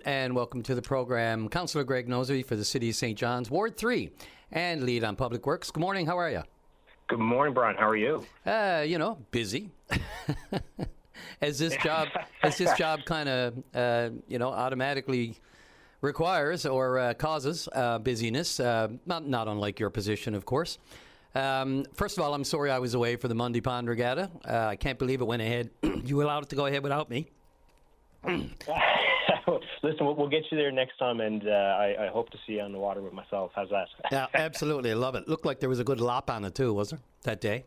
And welcome to the program. Councillor Greg Nosey for the City of St. John's, Ward 3, and lead on Public Works. Good morning, how are you? Good morning, Brian. How are you? Busy. as this job kind of, automatically requires or causes busyness, not unlike your position, of course. First of all, I'm sorry I was away for the Monday Pond Regatta. I can't believe it went ahead. You allowed it to go ahead without me. Listen, we'll get you there next time, and I hope to see you on the water with myself. How's that? Yeah, absolutely. I love it. Looked like there was a good lop on it too, was there, that day?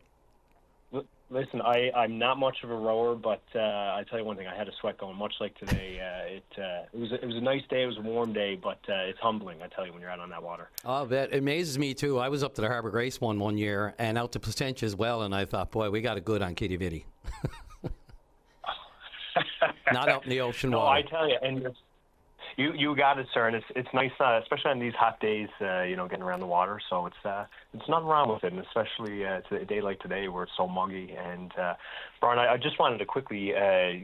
Listen, I'm not much of a rower, but I tell you one thing, I had a sweat going, much like today. It was a nice day, it was a warm day, but it's humbling, I tell you, when you're out on that water. Oh, that amazes me too. I was up to the Harbour Grace one year, and out to Placentia as well, and I thought, boy, we got it good on Kitty Vitty. Not out in the ocean water. No, I tell you, and you got it, sir. And it's nice, especially on these hot days, getting around the water. So it's nothing wrong with it, and especially a day like today where it's so muggy. And Brian, I just wanted to quickly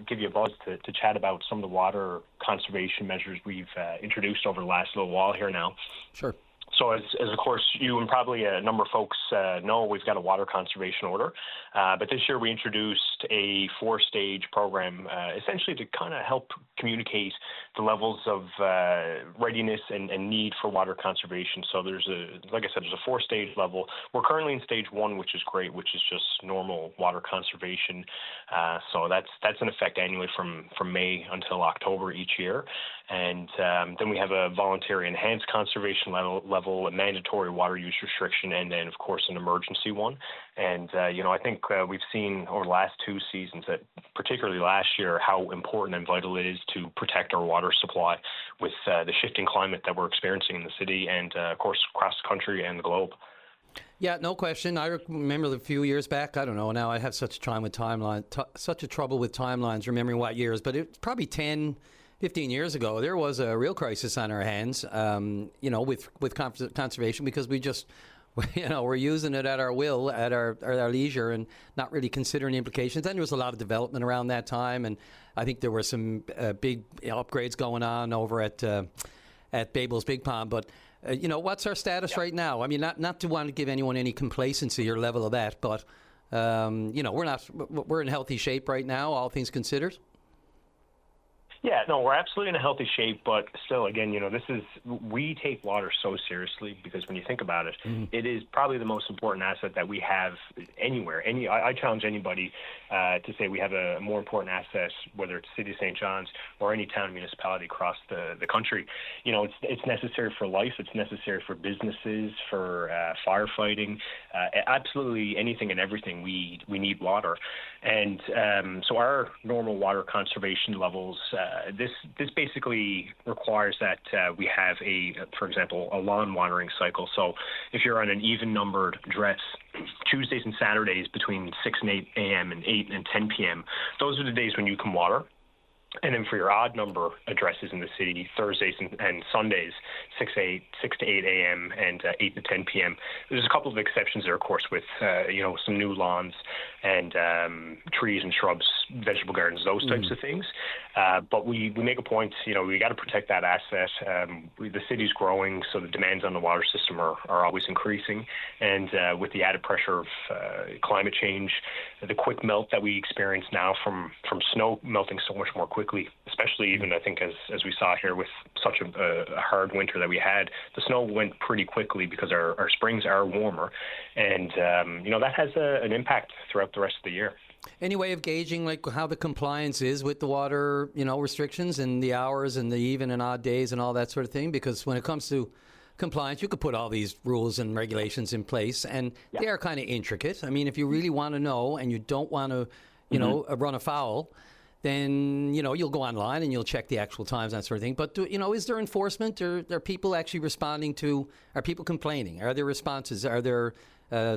give you a buzz to chat about some of the water conservation measures we've introduced over the last little while here now. Sure. So as of course you and probably a number of folks know, we've got a water conservation order. But this year we introduced a 4-stage program essentially to kind of help communicate the levels of readiness and need for water conservation. So there's a 4-stage level. We're currently in stage 1, which is great, which is just normal water conservation. So that's in effect annually from May until October each year. And then we have a voluntary enhanced conservation level, a mandatory water use restriction, and then, of course, an emergency one. And, I think we've seen over the last 2 seasons, that particularly last year, how important and vital it is to protect our water supply with the shifting climate that we're experiencing in the city and, of course, across the country and the globe. Yeah, no question. I remember a few years back, I don't know, now I have such a trouble with timelines, remembering what years, but it's probably 15 years ago, there was a real crisis on our hands, with conservation, because we're using it at our will, at our leisure, and not really considering the implications. And there was a lot of development around that time, and I think there were some big upgrades going on over at Babel's Big Pond. But what's our status right now? I mean, not to want to give anyone any complacency or level of that, but we're in healthy shape right now, all things considered. Yeah, no, we're absolutely in a healthy shape, but still, again, we take water so seriously, because when you think about it, it is probably the most important asset that we have anywhere. I challenge anybody to say we have a more important asset, whether it's City of St. John's or any town municipality across the country. It's necessary for life, it's necessary for businesses, for firefighting, absolutely anything and everything. We need water, and so our normal water conservation levels. This basically requires that we have for example, a lawn watering cycle. So if you're on an even-numbered dress, Tuesdays and Saturdays between 6 and 8 a.m. and 8 and 10 p.m., those are the days when you can water. And then for your odd number addresses in the city, Thursdays and Sundays, 6 to 8 a.m. and 8 to 10 p.m. There's a couple of exceptions there, of course, with some new lawns and trees and shrubs, vegetable gardens, those types of things. But we make a point, we got to protect that asset. The city's growing, so the demands on the water system are always increasing. And with the added pressure of climate change, the quick melt that we experience now from snow melting so much more quickly, especially even I think as we saw here with such a hard winter that we had, the snow went pretty quickly because our springs are warmer, and that has an impact throughout the rest of the year. Any way of gauging like how the compliance is with the water, restrictions and the hours and the even and odd days and all that sort of thing? Because when it comes to compliance, you could put all these rules and regulations in place, and they are kind of intricate. I mean, if you really want to know and you don't want to, run afoul, then, you'll go online and you'll check the actual times, that sort of thing. But, is there enforcement? Are people actually responding are people complaining? Are there responses? Are there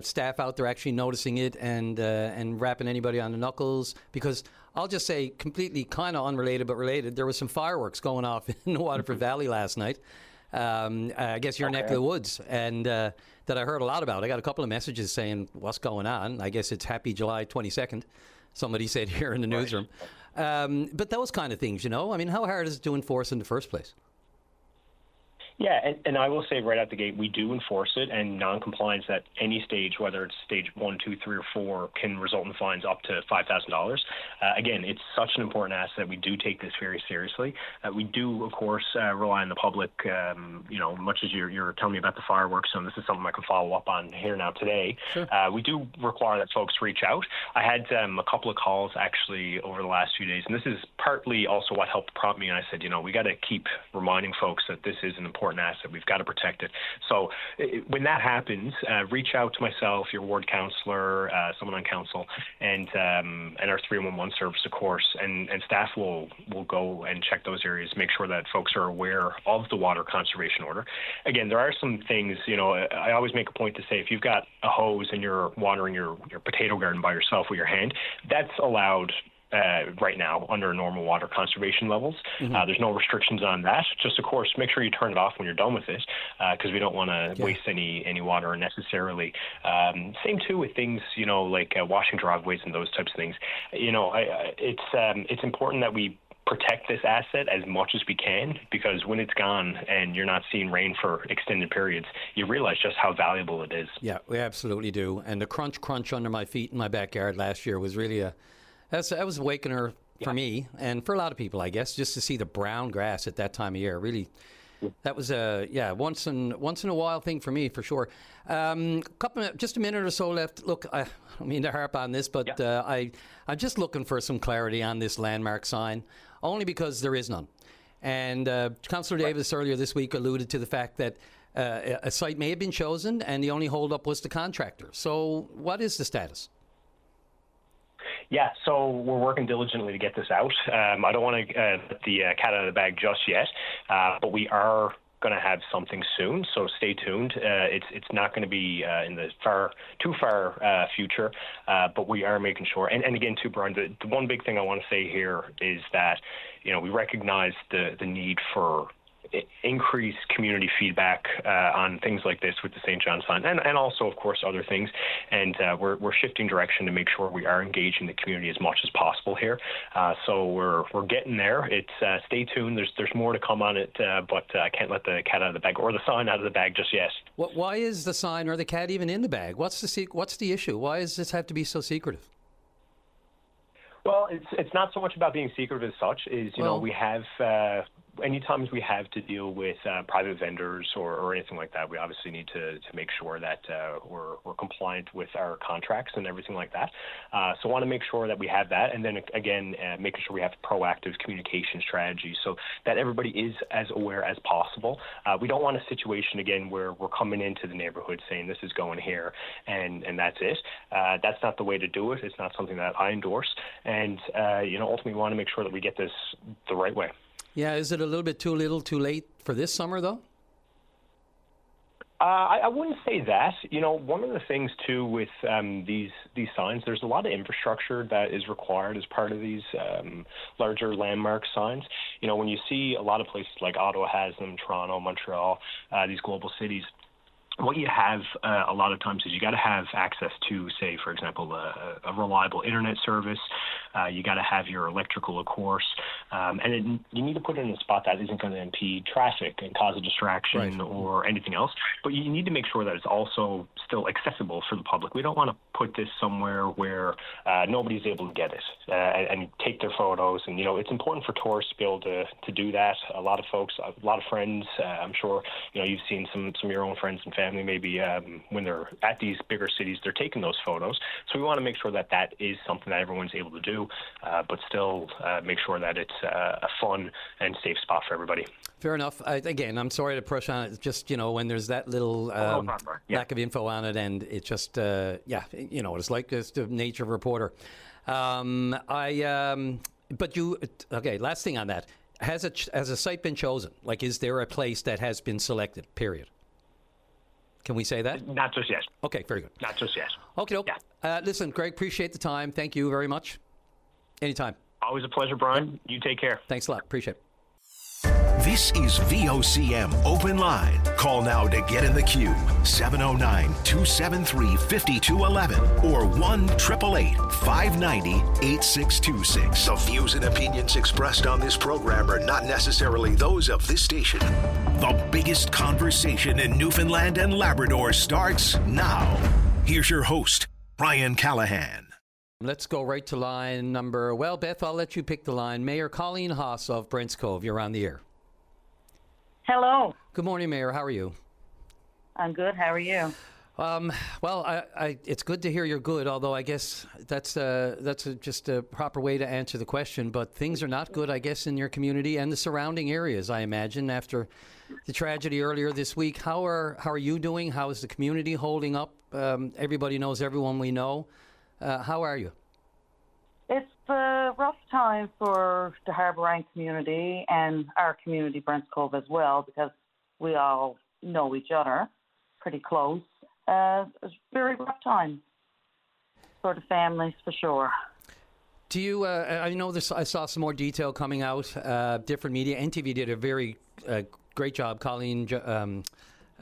staff out there actually noticing it and rapping anybody on the knuckles? Because I'll just say, completely kind of unrelated but related, there was some fireworks going off in the Waterford Valley last night. I guess your neck of the woods, and that I heard a lot about. I got a couple of messages saying, what's going on? I guess it's Happy July 22nd. Somebody said here in the newsroom. But those kind of things, I mean, how hard is it to enforce in the first place? Yeah, and I will say right out the gate, we do enforce it, and noncompliance at any stage, whether it's stage 1, 2, 3, or 4, can result in fines up to $5,000. Again, it's such an important asset. We do take this very seriously. We do, of course, rely on the public, much as you're telling me about the fireworks, and this is something I can follow up on here now today. Sure. We do require that folks reach out. I had a couple of calls, actually, over the last few days, and this is partly also what helped prompt me, and I said, we got to keep reminding folks that this is an important asset. We've got to protect it. So when that happens, reach out to myself, your ward counselor, someone on council, and our 311 service, of course, and staff will go and check those areas, make sure that folks are aware of the water conservation order. Again, there are some things, I always make a point to say, if you've got a hose and you're watering your potato garden by yourself with your hand, that's allowed right now under normal water conservation levels. There's no restrictions on that. Just, of course, make sure you turn it off when you're done with it, because we don't want to waste any water unnecessarily. Same too with things, like washing driveways and those types of things. It's important that we protect this asset as much as we can, because when it's gone and you're not seeing rain for extended periods, you realize just how valuable it is. Yeah, we absolutely do. And the crunch under my feet in my backyard last year was really that was awakener for me and for a lot of people, I guess, just to see the brown grass at that time of year. Really, that was once in a while thing for me, for sure. Just a minute or so left. Look, I don't mean to harp on this, but I'm just looking for some clarity on this landmark sign, only because there is none. And Councillor Davis earlier this week alluded to the fact that a site may have been chosen and the only holdup was the contractor. So what is the status? Yeah, so we're working diligently to get this out. I don't want to let the cat out of the bag just yet, but we are going to have something soon, so stay tuned. It's not going to be in the too far future, but we are making sure. And again, too, Brian, the one big thing I want to say here is that we recognize the need for increase community feedback on things like this with the St. John sign, and also, of course, other things. And we're shifting direction to make sure we are engaging the community as much as possible here. So we're getting there. It's stay tuned. There's more to come on it, but I can't let the cat out of the bag or the sign out of the bag just yet. Why is the sign or the cat even in the bag? What's the issue? Why does this have to be so secretive? Well, it's not so much about being secretive as such. We have anytime we have to deal with private vendors or anything like that, we obviously need to make sure that we're compliant with our contracts and everything like that. So I want to make sure that we have that, and then again, making sure we have proactive communication strategies so that everybody is as aware as possible. We don't want a situation again where we're coming into the neighborhood saying this is going here and that's it. That's not the way to do it. It's not something that I endorse, and ultimately we want to make sure that we get this the right way. Yeah, is it a little bit too little, too late for this summer, though? I wouldn't say that. One of the things, too, with these signs, there's a lot of infrastructure that is required as part of these larger landmark signs. When you see a lot of places like Ottawa has them, Toronto, Montreal, these global cities, what you have a lot of times is you got to have access to, say, for example, a reliable internet service. You got to have your electrical, of course, and you need to put it in a spot that isn't going to impede traffic and cause a distraction or anything else. But you need to make sure that it's also still accessible for the public. We don't want to put this somewhere where nobody's able to get it and take their photos. And it's important for tourists to be able to do that. A lot of folks, a lot of friends. I'm sure you've seen some of your own friends and family. Maybe when they're at these bigger cities, they're taking those photos. So we want to make sure that is something that everyone's able to do, but still make sure that it's a fun and safe spot for everybody. Fair enough. Again, I'm sorry to push on it. Just, when there's that little lack of info on it, and it just, it's like it's the nature of a reporter. Last thing on that. Has a site been chosen? Like, is there a place that has been selected, period? Can we say that? Not just yet. Okay, very good. Not just yet. Okay. Yeah. Listen, Greg, appreciate the time. Thank you very much. Anytime. Always a pleasure, Brian. You take care. Thanks a lot. Appreciate it. This is VOCM Open Line. Call now to get in the queue. 709-273-5211 or 1-888-590-8626. The views and opinions expressed on this program are not necessarily those of this station. The biggest conversation in Newfoundland and Labrador starts now. Here's your host, Brian Callahan. Let's go right to line number. Well, Beth, I'll let you pick the line. Mayor Colleen Haas of Brents Cove, you're on the air. Hello. Good morning, Mayor. How are you? I'm good. How are you? Well, it's good to hear you're good, although I guess that's just a proper way to answer the question. But things are not good, I guess, in your community and the surrounding areas, I imagine, after the tragedy earlier this week. How are you doing? How is the community holding up? Everybody knows everyone we know. How are you? It's a rough time for the Harbour Rank community and our community, Brents Cove, as well, because we all know each other pretty close. It's a very rough time for the families, for sure. Do you, I know this, I saw some more detail coming out, different media. NTV did a very great job. Colleen, Colleen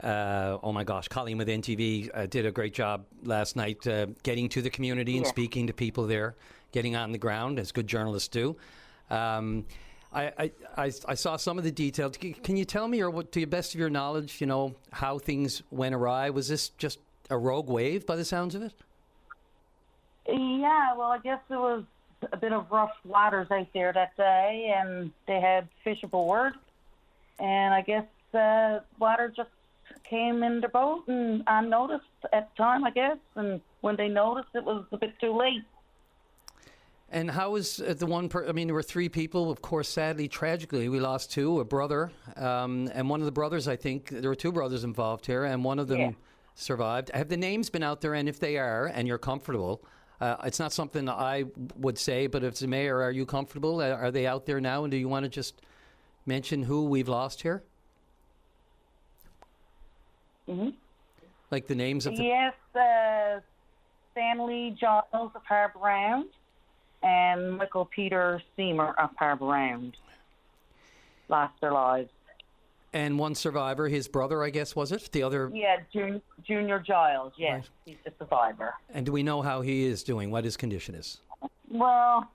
with NTV did a great job last night getting to the community and speaking to people there, getting on the ground, as good journalists do. I saw some of the detail. Can you tell me, or what, to the best of your knowledge, how things went awry? Was this just a rogue wave by the sounds of it? Yeah, well, I guess it was a bit of rough waters out there that day, and they had fish aboard. And I guess water just came in the boat and unnoticed at the time, I guess. And when they noticed, it was a bit too late. And how is the one there were three people, of course, sadly, tragically, we lost two, a brother, and one of the brothers, I think, there were two brothers involved here, and one of them survived. Have the names been out there? And if they are, and you're comfortable, it's not something I would say, but if the mayor, are you comfortable? Are they out there now? And do you want to just mention who we've lost here? Mm-hmm. Like the names of the... Yes, Stanley Giles of Harbour Round and Michael Peter Seymour of Harbour Round lost their lives. And one survivor, his brother, I guess, was it? The other... Yeah, Junior Giles, yes. Right. He's the survivor. And do we know how he is doing, what his condition is? Well,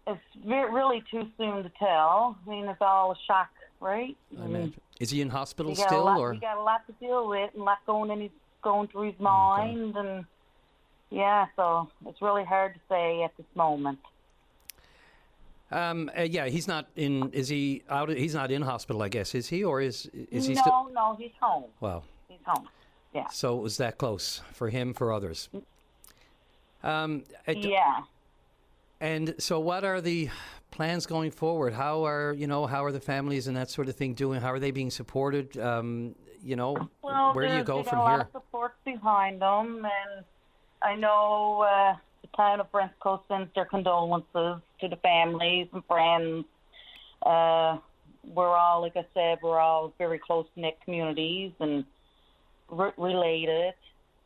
it's really too soon to tell. I mean, it's all a shock, right? I imagine. Is he in hospital still? Or? He got a lot to deal with and a lot going through his mind. Okay. And yeah, so it's really hard to say at this moment. Yeah, he's not in. Is he out? He's not in hospital, I guess. Is he, or is he still? No, he's home. Wow. He's home. Yeah. So it was that close for him, for others. Yeah. And so, what are the plans going forward? How are the families and that sort of thing doing? How are they being supported? Well, where do you go from here? A lot here? of support behind them, and I know the town of Brents Cove sends their condolences to the families and friends. We're all, like I said, we're all very close-knit communities and related.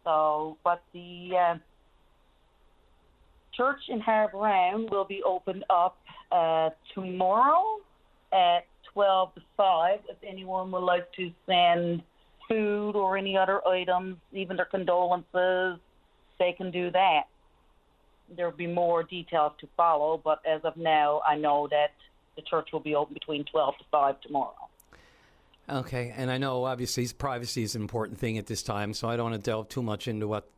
So, but the church in Harbour Round will be opened up tomorrow at 12 to 5. If anyone would like to send food or any other items, even their condolences, they can do that. There will be more details to follow, but as of now, I know that the church will be open between 12 to 5 tomorrow. Okay, and I know obviously privacy is an important thing at this time, so I don't want to delve too much into what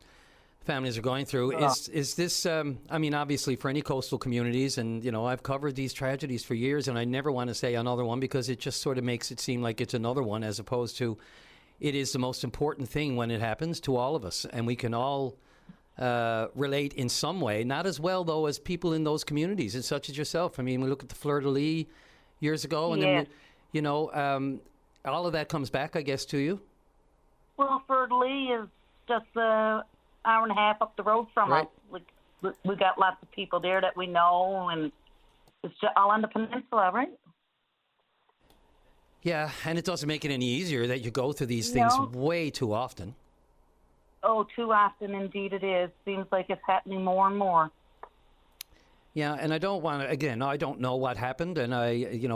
families are going through. Is this, obviously for any coastal communities, and, I've covered these tragedies for years, and I never want to say another one because it just sort of makes it seem like it's another one, as opposed to it is the most important thing when it happens to all of us, and we can all relate in some way, not as well, though, as people in those communities, and such as yourself. I mean, we look at the Fleur-de-Lis years ago, and then, all of that comes back, I guess, to you. Well, Fleur-de-Lis is just an hour and a half up the road from us. We got lots of people there that we know, and it's just all on the peninsula, right? Yeah, and it doesn't make it any easier that you go through these things way too often. Oh, too often, indeed it is. Seems like it's happening more and more. Yeah, and I don't want to, again, I don't know what happened, and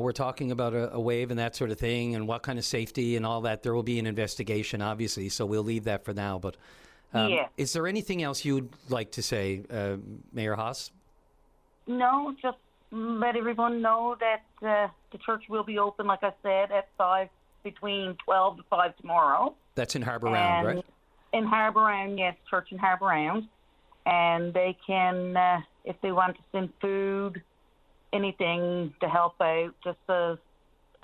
we're talking about a wave and that sort of thing, and what kind of safety and all that. There will be an investigation, obviously, so we'll leave that for now. But is there anything else you'd like to say, Mayor Haas? No, just let everyone know that the church will be open, like I said, at 5, between 12 to 5 tomorrow. That's in Harbour Round, right? In Harbour Round, yes, church in Harbour Round. And they can, if they want to send food, anything to help out, just a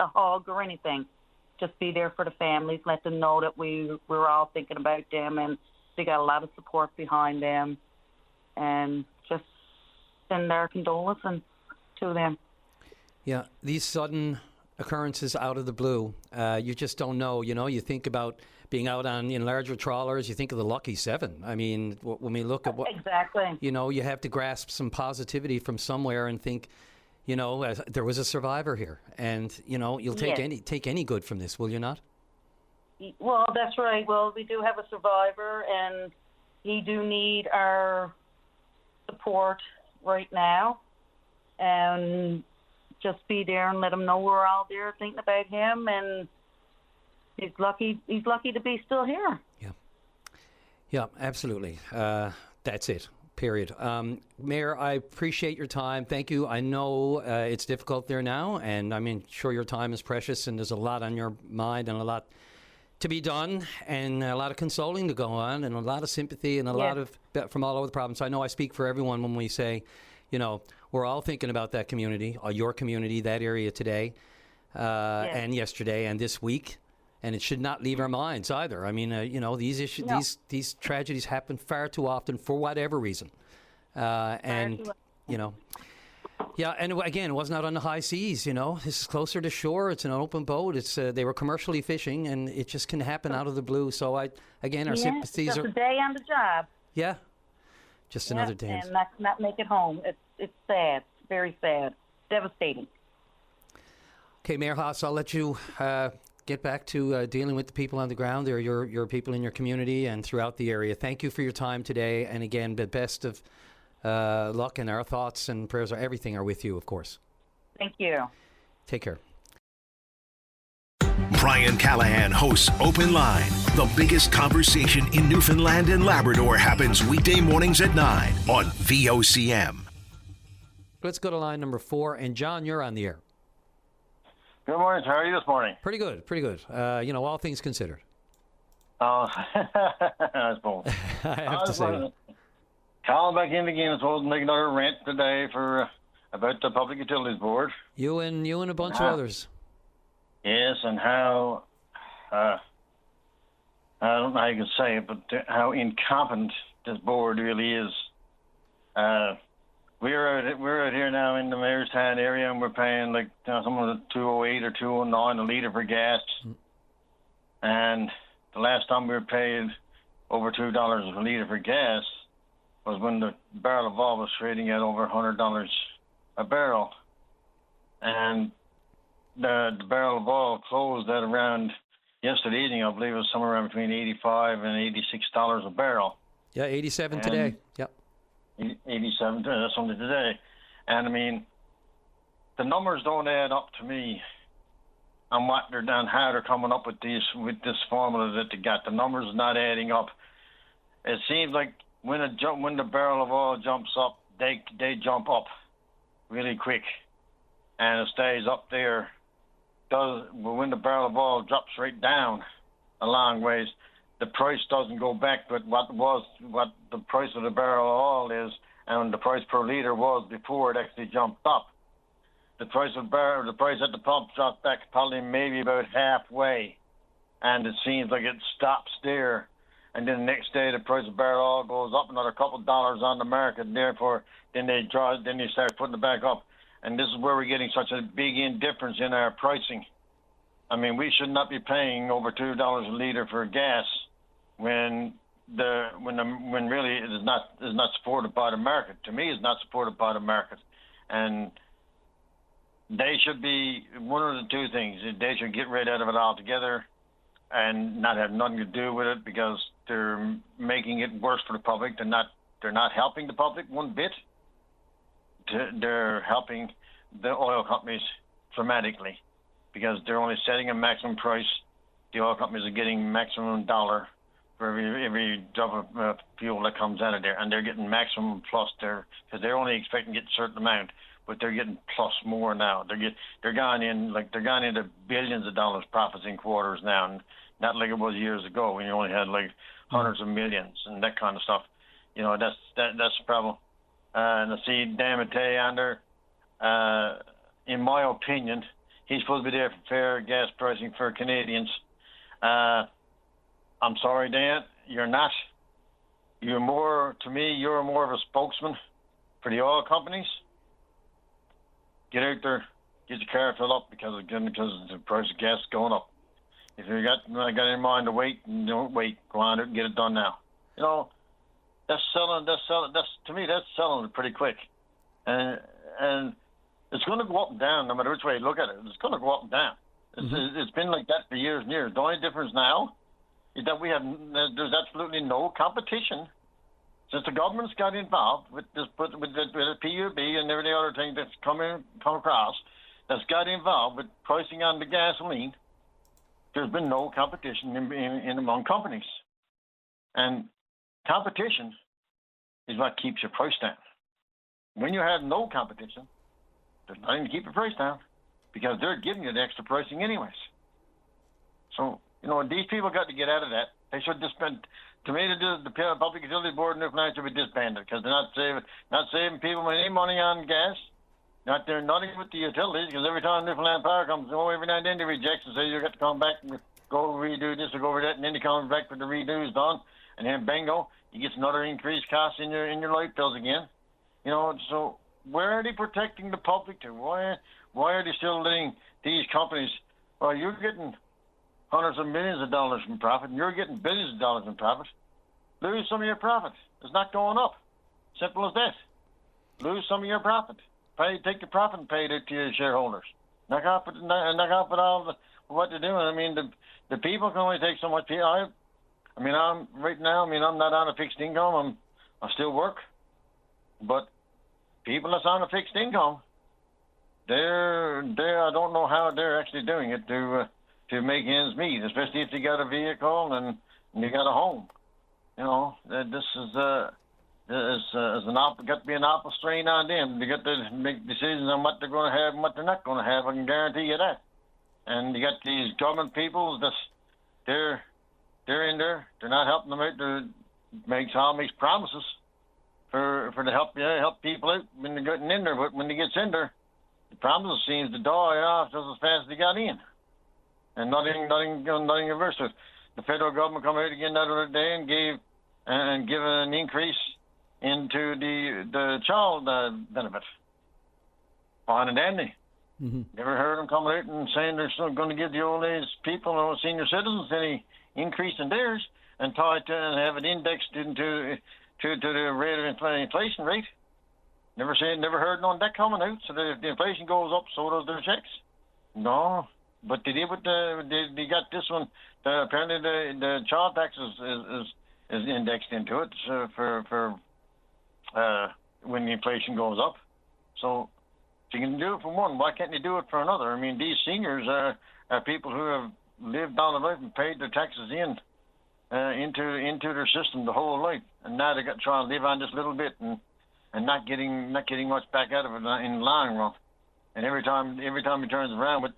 hug or anything, just be there for the families, let them know that we're all thinking about them and they got a lot of support behind them, and just send our condolences to them. Yeah, these sudden occurrences out of the blue, you just don't know. You think about being out in larger trawlers, you think of the Lucky Seven. I mean, when we look at what... Exactly. You have to grasp some positivity from somewhere and think, there was a survivor here. And, you'll take any good from this, will you not? Well, that's right. Well, we do have a survivor, and he do need our support right now. And just be there and let him know we're all there thinking about him, and he's lucky to be still here. Yeah, absolutely. That's it, period. Mayor, I appreciate your time. Thank you. I know it's difficult there now, and sure your time is precious, and there's a lot on your mind and a lot to be done, and a lot of consoling to go on, and a lot of sympathy, and a lot of from all over the province. I know I speak for everyone when we say, we're all thinking about that community, your community, that area today, and yesterday, and this week. And it should not leave our minds either. These issues, these tragedies happen far too often for whatever reason. And again, it wasn't out on the high seas. This is closer to shore. It's an open boat. They were commercially fishing, and it just can happen out of the blue. So our sympathies just are a day on the job. Yeah, just another day. And not make it home. It's sad, very sad, devastating. Okay, Mayor Haas, I'll let you get back to dealing with the people on the ground. They're your people in your community and throughout the area. Thank you for your time today. And again, the best of luck, and our thoughts and prayers everything are with you, of course. Thank you. Take care. Brian Callahan hosts Open Line. The biggest conversation in Newfoundland and Labrador happens weekday mornings at 9 on VOCM. Let's go to line number 4. And John, you're on the air. Good morning. How are you this morning? Pretty good. All things considered. I suppose. I have to say. Calling back in again. I suppose make another rant today for about the Public Utilities Board. You and a bunch of others. Yes, and how I don't know how you can say it, but how incompetent this board really is. We're out here now in the Mayorstown area, and we're paying like some of the 208 or 209 a litre for gas. And the last time we were paid over $2 a litre for gas was when the barrel of oil was trading at over $100 a barrel. And the barrel of oil closed at around yesterday evening, I believe it was somewhere around between $85 and $86 a barrel. Yeah, 87 today. Yep. 87, that's only today. And the numbers don't add up to me on what they're done, how they're coming up with this formula that they got. The numbers are not adding up. It seems like when the barrel of oil jumps up, they jump up really quick, and it stays up there. When the barrel of oil drops right down a long ways, the price doesn't go back, but what the price of the barrel of oil is, and the price per liter was before it actually jumped up. The price at the pump dropped back probably maybe about halfway, and it seems like it stops there. And then the next day, the price of barrel oil goes up another couple of dollars on the market, and therefore then they start putting it back up. And this is where we're getting such a big difference in our pricing. We should not be paying over $2 a liter for gas when really it is not supported by the market. To me, it's not supported by the market, and they should be one of the two things. They should get rid of it altogether and not have nothing to do with it, because they're making it worse for the public. They're not helping the public one bit. they're helping the oil companies dramatically because they're only setting a maximum price. The oil companies are getting maximum dollar for every drop of fuel that comes out of there, and they're getting maximum plus there because they're only expecting to get a certain amount, but they're getting plus more now. They're going into billions of dollars profits in quarters now, and not like it was years ago when you only had like hundreds of millions and that kind of stuff. You know, that's the problem. And I see Dan Mattei on there. In my opinion, he's supposed to be there for fair gas pricing for Canadians. I'm sorry, Dan, you're not. You're more of a spokesman for the oil companies. Get out there, get your car filled up because the price of gas is going up. If you got in mind to wait, don't wait. Go on out and get it done now. You know, that's selling. To me, that's selling it pretty quick, and it's going to go up and down no matter which way you look at it. It's going to go up and down. It's been like that for years and years. The only difference now is that there's absolutely no competition since the government's got involved with the PUB and every other thing that's come across that's got involved with pricing on the gasoline. There's been no competition in among companies, and competition is what keeps your price down. When you have no competition, there's nothing to keep your price down because they're giving you the extra pricing anyways. So, you know, these people got to get out of that. They should disband. To me, the Public Utility Board in Newfoundland should be disbanded because they're not saving people any money on gas. Not doing nothing with the utilities because every time Newfoundland Power comes, every now and then they reject and say you got to come back and go redo this or go over that, and then they come back for the redos done, and then bingo, you get another increased cost in your light bills again. You know, so where are they protecting the public to? Why are they still letting these companies? Well, you're getting hundreds of millions of dollars in profit, and you're getting billions of dollars in profit. Lose some of your profit. It's not going up. Simple as that. Lose some of your profit. Take the profit and pay it to your shareholders. Knock off with all what they're doing. I mean, the people can only take so much. I'm not on a fixed income. I still work, but people that's on a fixed income, I don't know how they're actually doing it to make ends meet, especially if you got a vehicle and you got a home. You know, this is got to be an awful strain on them. They got to make decisions on what they're going to have and what they're not going to have. I can guarantee you that. And you got these government people they're in there. They're not helping them out. They make promises for to help people out when they're getting in there. But when they gets in there, the promises seems to die off just as fast as they got in. And nothing reversed. The federal government come out again the other day and give an increase into the child benefit. Fine and dandy. Mm-hmm. Never heard them coming out and saying they're still going to give the old age people or senior citizens any increase in theirs and tie it to and have it indexed into the rate of inflation rate. Never heard none of that coming out. So if the inflation goes up, so does their checks. No, but they did they got this one. Apparently the child tax is indexed into it for when the inflation goes up. So if you can do it for one, why can't you do it for another? I mean, these seniors are people who have lived all their life and paid their taxes into their system the whole life, and now they got trying to live on just a little bit and not getting much back out of it in the long run. And every time he turns around with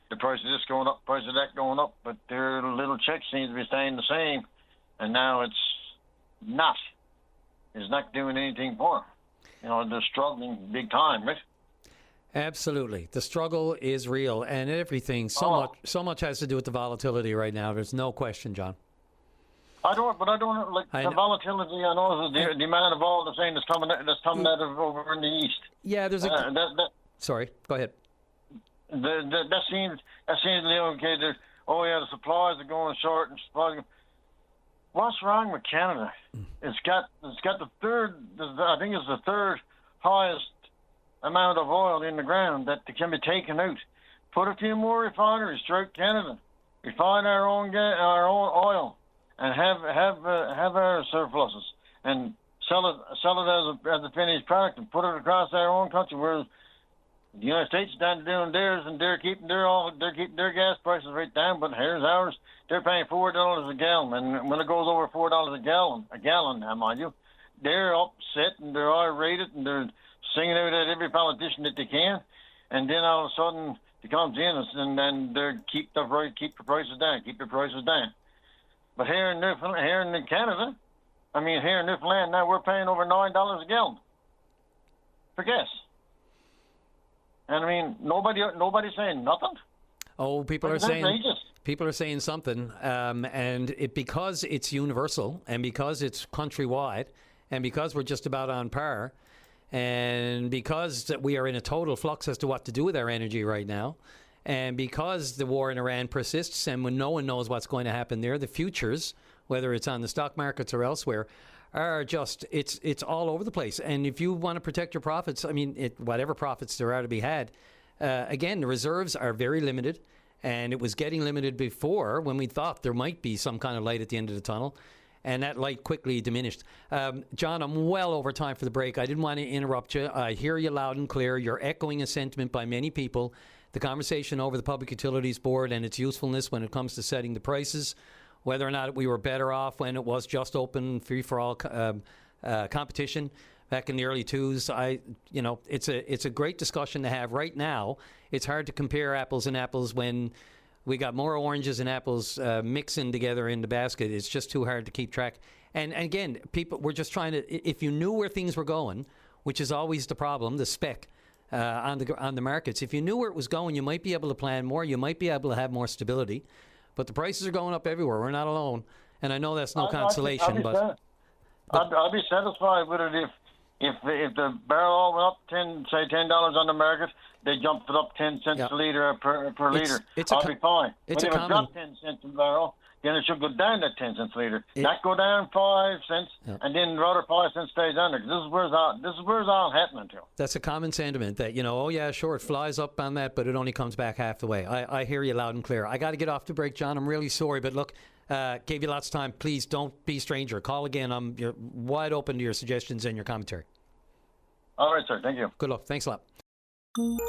the price of this going up, price of that going up, but their little check seems to be staying the same, and now it's not doing anything for them. You know, they're struggling big time, right? Absolutely. The struggle is real, and everything, so much has to do with the volatility right now. There's no question, John. I don't like the volatility. I know is the amount of all the thing that's coming out of over in the east. Yeah, there's sorry, go ahead. That seems okay. The supplies are going short and supplies. What's wrong with Canada? It's got the third. I think it's the third highest amount of oil in the ground that can be taken out. Put a few more refineries throughout Canada. Refine our own oil, and have our surpluses, and sell it as a finished product and put it across our own country, where the United States is down doing theirs, and they're keeping their gas prices right down. But here's ours; they're paying $4 a gallon, and when it goes over $4 a gallon now, mind you, they're upset and they're irate and they're singing out at every politician that they can, and then all of a sudden he comes in and then they keep the prices down. But here in Canada, here in Newfoundland now, we're paying over $9 a gallon for gas. And nobody's saying nothing. Oh, people are saying something, and because it's universal, and because it's countrywide, and because we're just about on par, and because we are in a total flux as to what to do with our energy right now, and because the war in Iran persists, and when no one knows what's going to happen there, the futures, whether it's on the stock markets or elsewhere, are just, it's all over the place. And if you want to protect your profits, whatever profits there are to be had, again, the reserves are very limited, and it was getting limited before when we thought there might be some kind of light at the end of the tunnel, and that light quickly diminished. John, I'm well over time for the break. I didn't want to interrupt you. I hear you loud and clear. You're echoing a sentiment by many people. The conversation over the Public Utilities Board and its usefulness when it comes to setting the prices, whether or not we were better off when it was just open, free-for-all competition back in the early 2000s. It's a great discussion to have right now. It's hard to compare apples and apples when we got more oranges and apples mixing together in the basket. It's just too hard to keep track. And again, people, we're just trying to, if you knew where things were going, which is always the problem, the spec on the markets, if you knew where it was going, you might be able to plan more, you might be able to have more stability. But the prices are going up everywhere. We're not alone. And I know that's no consolation, but I'd be satisfied with it if the barrel all went up $10 on the market, they jumped it up 10 cents a litre per litre. I'll be fine. But if it dropped 10 cents a barrel, then it should go down to 10 cents a litre. Not go down 5 cents, and then rather 5 cents stays under. This is where it's all happening to. That's a common sentiment that, oh yeah, sure, it flies up on that, but it only comes back half the way. I hear you loud and clear. I got to get off the break, John. I'm really sorry, but look, gave you lots of time. Please don't be a stranger. Call again. You're wide open to your suggestions and your commentary. All right, sir. Thank you. Good luck. Thanks a lot.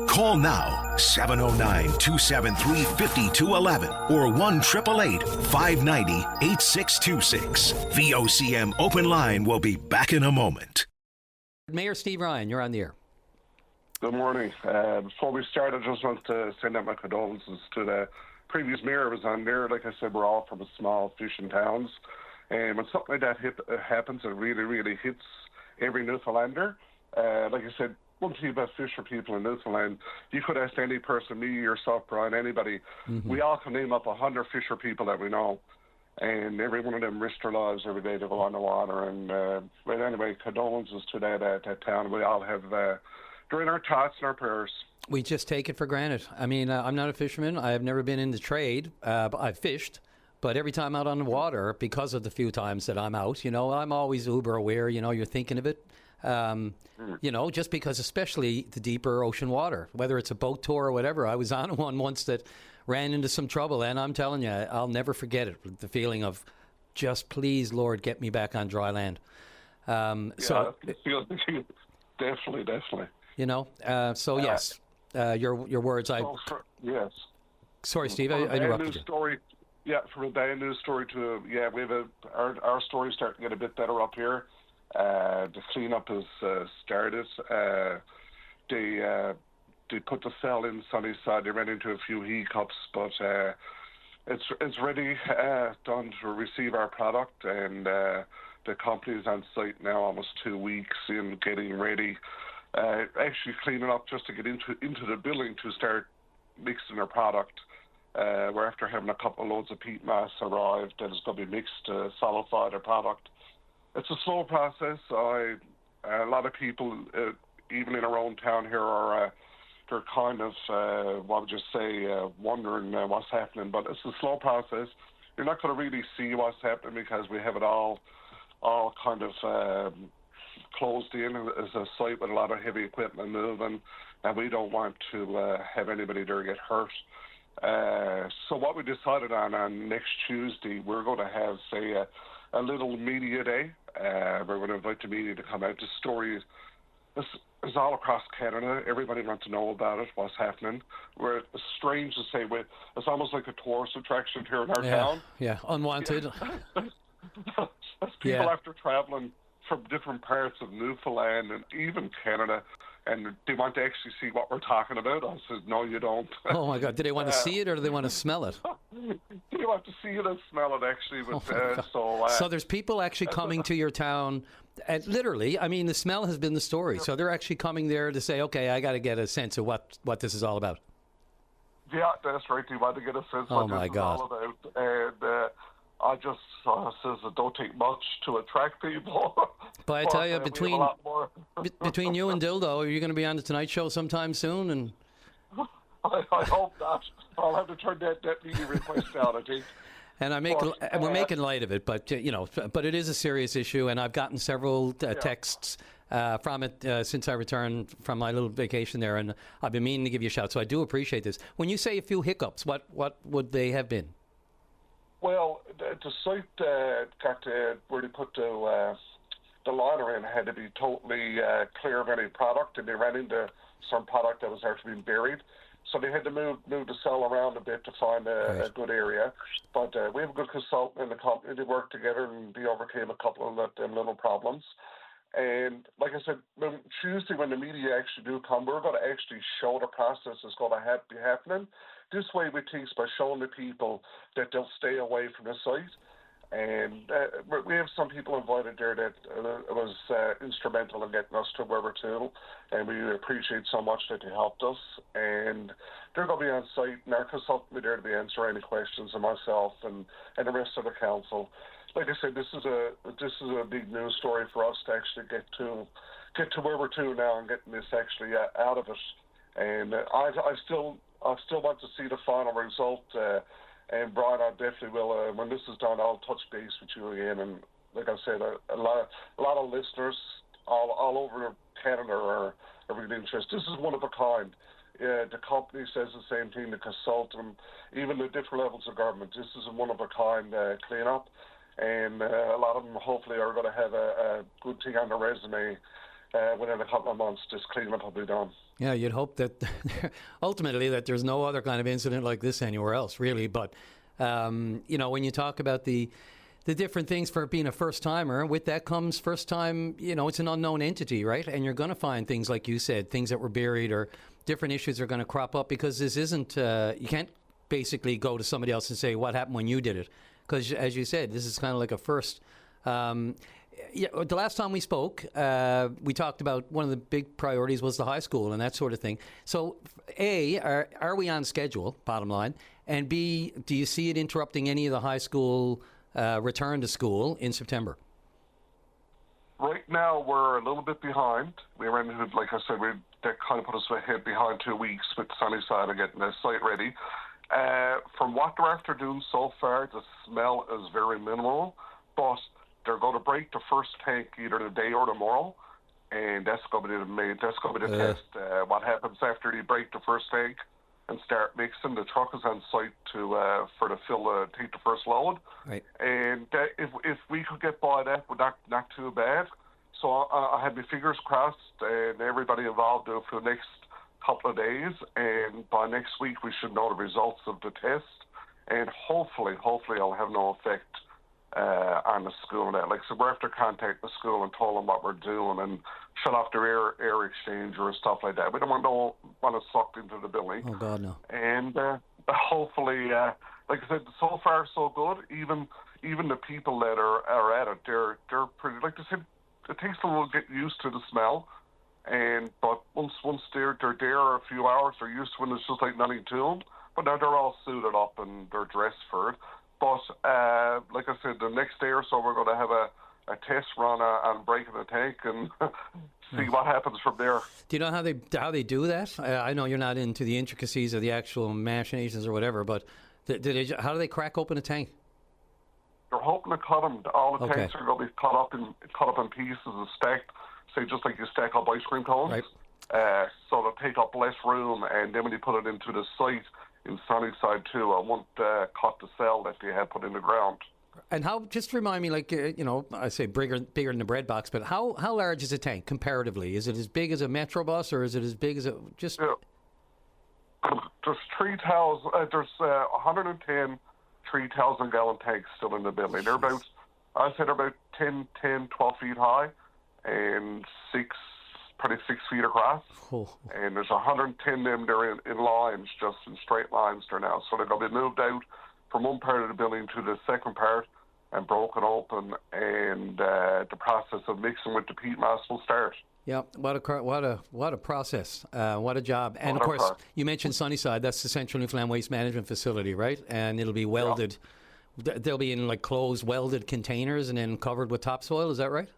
Call now, 709-273-5211 or 1-888-590-8626. VOCM Open Line will be back in a moment. Mayor Steve Ryan, you're on the air. Good morning. Before we start, I just want to send out my condolences to the previous mayor who was on there. Like I said, we're all from small fishing towns. And when something like that happens, it really, really hits every Newfoundlander. Like I said, one thing about fisher people in Newfoundland, you could ask any person, me, yourself, Brian, anybody. We all can name up 100 fisher people that we know, and every one of them risk their lives every day to go on the water. And but anyway, condolences to that town. We all have during our thoughts and our prayers. We just take it for granted. I'm not a fisherman. I have never been in the trade. But I've fished. But every time out on the water, because of the few times that I'm out, I'm always uber aware. You're thinking of it. Just because, especially the deeper ocean water, whether it's a boat tour or whatever. I was on one once that ran into some trouble, and I'm telling you, I'll never forget it. The feeling of just, please, Lord, get me back on dry land. So definitely. Yes, your words. Yes. Sorry, Steve, I interrupted you. Story, from a day news story to we have our story starting to get a bit better up here. The cleanup has started. They put the cell in Sunnyside. They ran into a few hiccups, but it's ready, done to receive our product, and the company's on site now almost 2 weeks in getting ready, actually cleaning up just to get into the building to start mixing their product. We're after having a couple of loads of peat mass arrived that is going to be mixed to solidify their product. It's a slow process. A lot of people, even in our own town here, are they're kind of, wondering what's happening. But it's a slow process. You're not going to really see what's happening because we have it all kind of closed in as a site with a lot of heavy equipment moving, and we don't want to have anybody there get hurt. So what we decided on next Tuesday, we're going to have, say, a little media day. We're going to invite the media to come out. This story is all across Canada. Everybody wants to know about it, what's happening. It's strange to say, it's almost like a tourist attraction here in our town. Yeah, unwanted. As people after traveling from different parts of Newfoundland and even Canada, and they want to actually see what we're talking about. I said, no, you don't. Oh my God! Do they want to see it or do they want to smell it? They want to see it and smell it, actually. But, so there's people actually coming to your town, and literally, I mean, the smell has been the story. So they're actually coming there to say, okay, I got to get a sense of what this is all about. Yeah, that's right. They want to get a sense of what this is all about. And I just says it don't take much to attract people. But I tell you, between you and Dildo, are you going to be on the Tonight Show sometime soon? And I hope not. I'll have to turn that media request down, I think. And we're making light of it, but but it is a serious issue, and I've gotten several texts from it since I returned from my little vacation there, and I've been meaning to give you a shout. So I do appreciate this. When you say a few hiccups, what would they have been? Well, the site got where they put the liner in had to be totally clear of any product, and they ran into some product that was actually being buried. So they had to move the cell around a bit to find a good area. But we have a good consultant in the company. They worked together and they overcame a couple of them little problems. And like I said, Tuesday when the media actually do come, we're going to actually show the process is going to be happening. This way we think by showing the people that they'll stay away from the site. And we have some people invited there that was instrumental in getting us to where we're to, and we appreciate so much that they helped us. And they're going to be on site, and our consultant will be there to be answering any questions, and myself and the rest of the council. Like I said, this is a big news story for us to actually get to where we're to now and getting this actually out of it. And I still want to see the final result. And Brian, I definitely will. When this is done, I'll touch base with you again. And like I said, a lot of listeners all over Canada are really interested. This is one of a kind. The company says the same thing. The consultant, even the different levels of government. This is a one of a kind cleanup, and a lot of them hopefully are going to have a good thing on their resume within a couple of months. This cleanup will be done. Yeah, you'd hope that ultimately that there's no other kind of incident like this anywhere else, really. But, when you talk about the different things for being a first-timer, with that comes first time, it's an unknown entity, right? And you're going to find things, like you said, things that were buried or different issues are going to crop up because this isn't, you can't basically go to somebody else and say, what happened when you did it? Because, as you said, this is kind of like a first. The last time we spoke, we talked about one of the big priorities was the high school and that sort of thing. So, A, are we on schedule, bottom line? And B, do you see it interrupting any of the high school return to school in September? Right now, we're a little bit behind. We ran into, like I said, that kind of put us ahead behind 2 weeks with Sunnyside and getting the site ready. From what they're after doing so far, the smell is very minimal, but they're going to break the first tank either today or tomorrow, and that's going to be the test. What happens after they break the first tank and start mixing? The truck is on site to take the first load. Right. And if we could get by that, not too bad. So I had my fingers crossed, and everybody involved do it for the next couple of days, and by next week we should know the results of the test, and hopefully I'll have no effect on the school and that. Like, so we're after contact the school and told them what we're doing and shut off their air exchange or stuff like that. We don't want it sucked into the building. Oh God, no. And hopefully, like I said, so far so good. Even the people that are at it, they're pretty. Like I said, it takes a little get used to the smell. But once they're there a few hours, they're used to when it's just like nothing to them. But now they're all suited up and they're dressed for it. But like I said, the next day or so, we're going to have a test run on breaking the tank and see what happens from there. Do you know how they do that? I know you're not into the intricacies of the actual machinations or whatever, but how do they crack open a tank? They're hoping to cut them. All the tanks are going to be cut up in pieces and stacked. Say just like you stack up ice cream cones. Right. So they'll take up less room, and then when you put it into the site in Sunnyside too, I won't cut the cell that they had put in the ground. And how? Just remind me, like I say bigger than a bread box, but how large is a tank comparatively? Is it as big as a Metro bus, or is it as big as a just? Yeah. There's 3,000. There's 110 3,000 gallon tanks still in the building. They're about, I'd say they're about 10, 12 feet high, and probably 6 feet across. Oh. And there's 110 of them. They're in lines, just in straight lines there now. So they're going to be moved out from one part of the building to the second part and broken open, and the process of mixing with the peat mass will start. Yeah, what a process, what a job. And of course, you mentioned Sunnyside. That's the Central Newfoundland Waste Management Facility, right? And it'll be welded. Yeah. They'll be in like closed welded containers and then covered with topsoil. Is that right?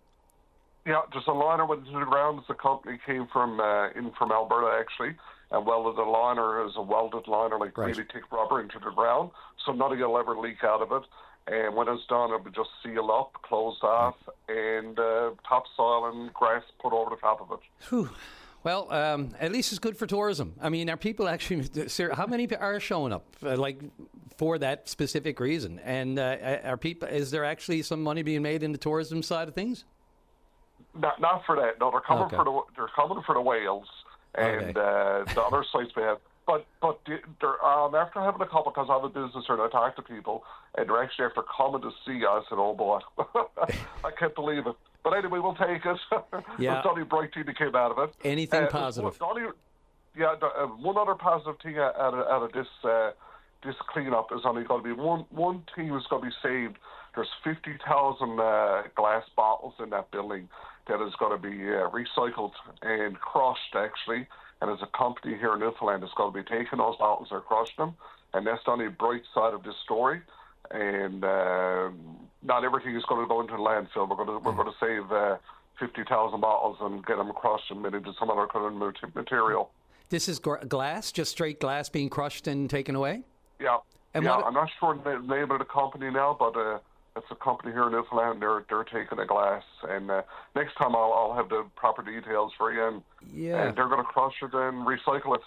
Yeah, there's a liner went into the ground. The company came from Alberta actually, and welded a liner as a welded liner, like really thick rubber, into the ground, so nothing will ever leak out of it. And when it's done, it will just seal up, closed off, and topsoil and grass put over the top of it. Whew. Well, at least it's good for tourism. I mean, are people actually? How many are showing up, for that specific reason? And are people? Is there actually some money being made in the tourism side of things? Not for that. No, they're coming for the whales and the other sites we have. But they're, after having a couple, because I'm a business and I talk to people, and they're actually after coming to see us, and oh boy, I can't believe it. But anyway, we'll take it. Yeah. There's only bright thing that came out of it. Anything positive? One other positive thing out of this cleanup is only going to be one thing is going to be saved. There's 50,000 glass bottles in that building that is going to be recycled and crushed, actually. And there's a company here in Newfoundland that's going to be taking those bottles and crushing them. And that's the only bright side of this story. And not everything is going to go into the landfill. We're going to save 50,000 bottles and get them crushed and made into some other kind of material. This is glass, just straight glass being crushed and taken away? Yeah. I'm not sure the name of the company now, but it's a company here in Newfoundland. They're taking the glass, and next time I'll have the proper details for you. And they're going to crush it and recycle it.